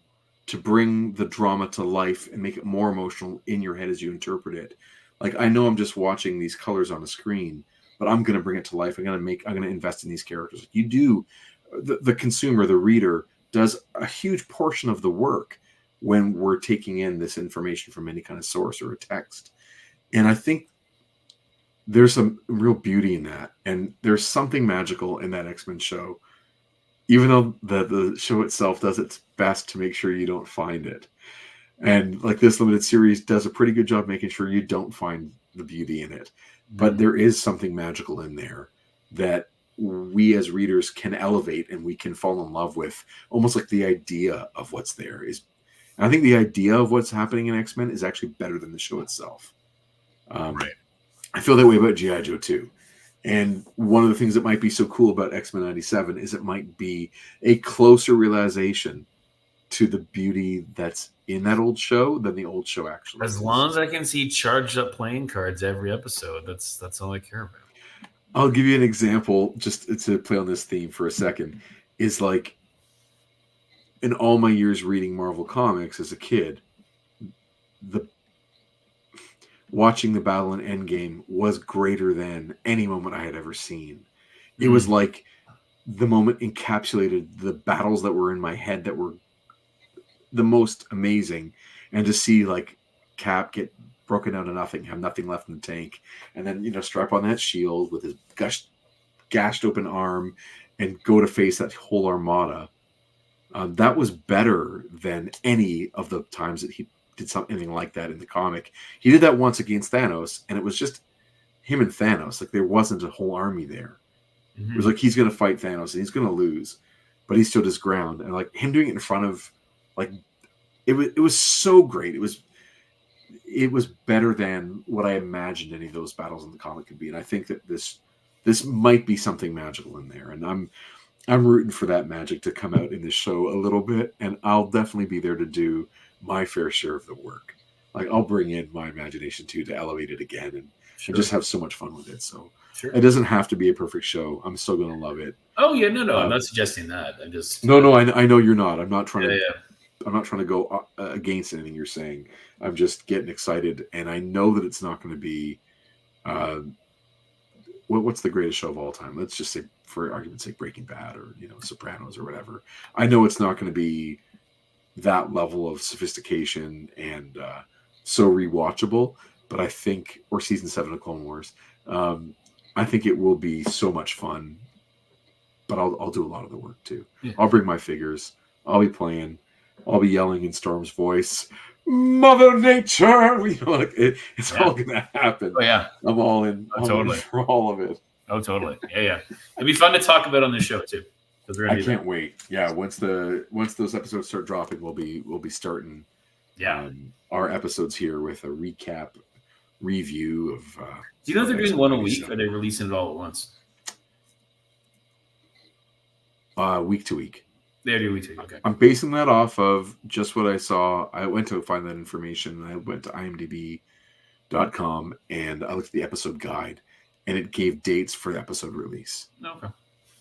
to bring the drama to life and make it more emotional in your head as you interpret it. Like, I know I'm just watching these colors on the screen, but I'm going to bring it to life. I'm going to invest in these characters. You do, the consumer, the reader does a huge portion of the work when we're taking in this information from any kind of source or a text. And I think there's some real beauty in that. And there's something magical in that X-Men show, even though the show itself does its best to make sure you don't find it. And like this limited series does a pretty good job making sure you don't find the beauty in it. But there is something magical in there that we as readers can elevate and we can fall in love with, almost like the idea of what's there is. I think the idea of what's happening in X-Men is actually better than the show itself. Right. I feel that way about G.I. Joe too. And one of the things that might be so cool about X-Men 97 is it might be a closer realization to the beauty that's in that old show than the old show actually. As long as I can see charged up playing cards every episode, that's all I care about. I'll give you an example just to play on this theme for a second. Is like in all my years reading Marvel Comics as a kid, watching the battle in Endgame was greater than any moment I had ever seen. It was like the moment encapsulated the battles that were in my head that were the most amazing. And to see like Cap get broken down to nothing, have nothing left in the tank, and then, strap on that shield with his gashed open arm and go to face that whole armada. That was better than any of the times that he did something like that in the comic. He did that once against Thanos, and it was just him and Thanos. Like there wasn't a whole army there. It was like he's going to fight Thanos and he's going to lose, but he stood his ground. And like him doing it in front of, like, it was so great. It was better than what I imagined any of those battles in the comic could be. And I think that this might be something magical in there. And I'm rooting for that magic to come out in this show a little bit. And I'll definitely be there to do my fair share of the work. Like I'll bring in my imagination too to elevate it again and just have so much fun with it. So it doesn't have to be a perfect show. I'm still going to love it. Oh yeah, no, I'm not suggesting that. I'm just no. I know you're not. I'm not trying to. Yeah. I'm not trying to go against anything you're saying. I'm just getting excited, and I know that it's not going to be. What's the greatest show of all time? Let's just say, for argument's sake, Breaking Bad or Sopranos or whatever. I know it's not going to be that level of sophistication and so rewatchable, but I think, or season 7 of Clone Wars, I think it will be so much fun. But I'll do a lot of the work too. Yeah. I'll bring my figures. I'll be playing. I'll be yelling in Storm's voice, Mother Nature. It's all gonna happen. Oh yeah, I'm all in. Totally for all of it. Oh totally. Yeah. It'd be fun to talk about on this show too. I can't wait. Yeah, once those episodes start dropping, we'll be starting. Yeah. Our episodes here with a recap review of. Do you know they're doing one a week, or are they releasing it all at once? Week to week. They do week to week. Okay. I'm basing that off of just what I saw. I went to find that information. I went to imdb.com and I looked at the episode guide, and it gave dates for the episode release. Okay.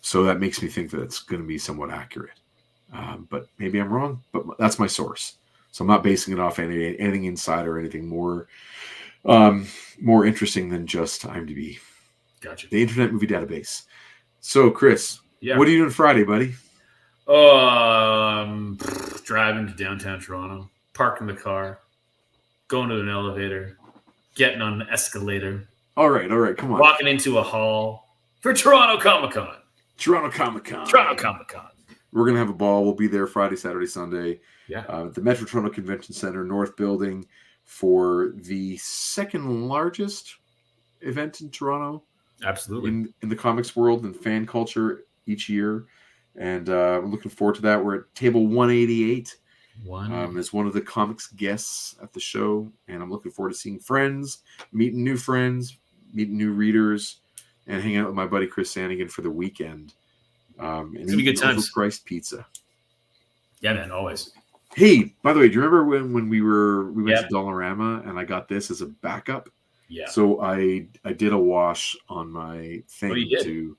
So that makes me think that it's going to be somewhat accurate. But maybe I'm wrong. But that's my source. So I'm not basing it off anything inside or anything more interesting than just IMDb. Gotcha. The Internet Movie Database. So, Chris, what are you doing Friday, buddy? Driving to downtown Toronto, parking the car, going to an elevator, getting on an escalator. All right, come on. Walking into a hall for Toronto Comic-Con. Toronto Comic-Con. We're going to have a ball. We'll be there Friday, Saturday, Sunday. Yeah. At the Metro Toronto Convention Center, North Building, for the second largest event in Toronto. Absolutely. In the comics world and fan culture each year. And I'm looking forward to that. We're at table 188. As one of the comics guests at the show. And I'm looking forward to seeing friends, meeting new friends, meeting new readers, and hanging out with my buddy Chris Sanigan for the weekend. And it's going to be good times. Overpriced pizza. Yeah, man, always. Hey, by the way, do you remember when we went to Dollarama and I got this as a backup? Yeah. So I did a wash on my thing to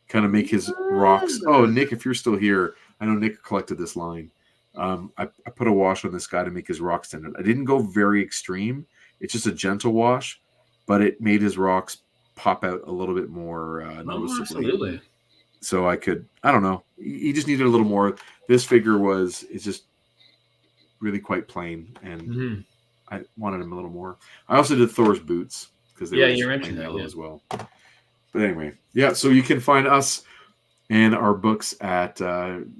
kind of make his rocks. Oh, Nick, if you're still here, I know Nick collected this line. I put a wash on this guy to make his rocks tender. I didn't go very extreme. It's just a gentle wash, but it made his rocks pop out a little bit more noticeably. Absolutely. So I don't know. He just needed a little more. This figure is just really quite plain, and I wanted him a little more. I also did Thor's boots because they were just plain yellow as well. But anyway, yeah. So you can find us and our books at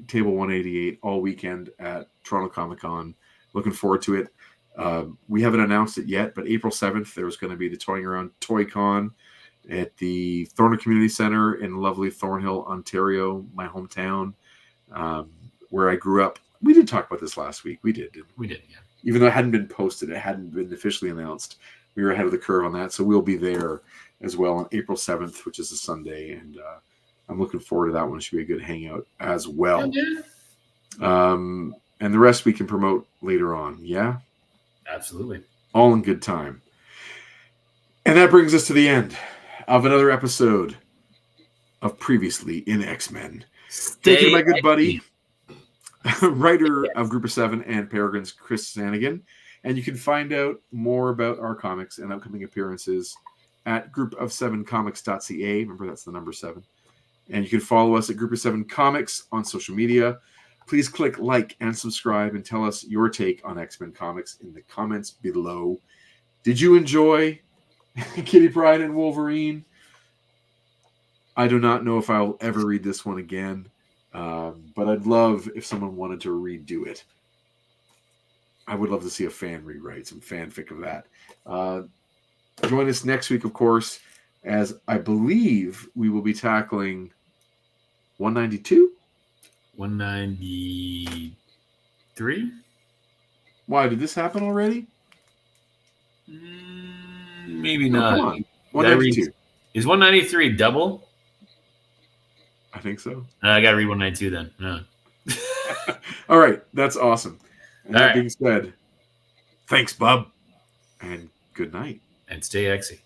Table 188 all weekend at Toronto Comic Con. Looking forward to it. We haven't announced it yet, but April 7th, there's going to be the Toying Around Toy Con at the Thornhill Community Center in lovely Thornhill, Ontario, my hometown, where I grew up. We did talk about this last week. We did, We did, yeah. Even though it hadn't been posted, it hadn't been officially announced. We were ahead of the curve on that, so we'll be there as well on April 7th, which is a Sunday, and I'm looking forward to that one. It should be a good hangout as well. And the rest we can promote later on, yeah? Absolutely. All in good time. And that brings us to the end of another episode of Previously in X-Men. Thank you to my good buddy, writer of Group of Seven and Peregrine's, Chris Zanigan. And you can find out more about our comics and upcoming appearances at groupofsevencomics.ca. Remember, that's the number 7. And you can follow us at Group of Seven Comics on social media. Please click like and subscribe and tell us your take on X-Men comics in the comments below. Did you enjoy Kitty Pryde and Wolverine? I do not know if I'll ever read this one again, but I'd love if someone wanted to redo it. I would love to see a fan rewrite, some fanfic of that. Join us next week, of course, as I believe we will be tackling 192? 193? Why, did this happen already? Maybe not. Come on. 192. Is 193 double? I think so. I got to read 192 then. No. All right. That's awesome. And All that right. being said, thanks, Bub. And good night. And stay Xy.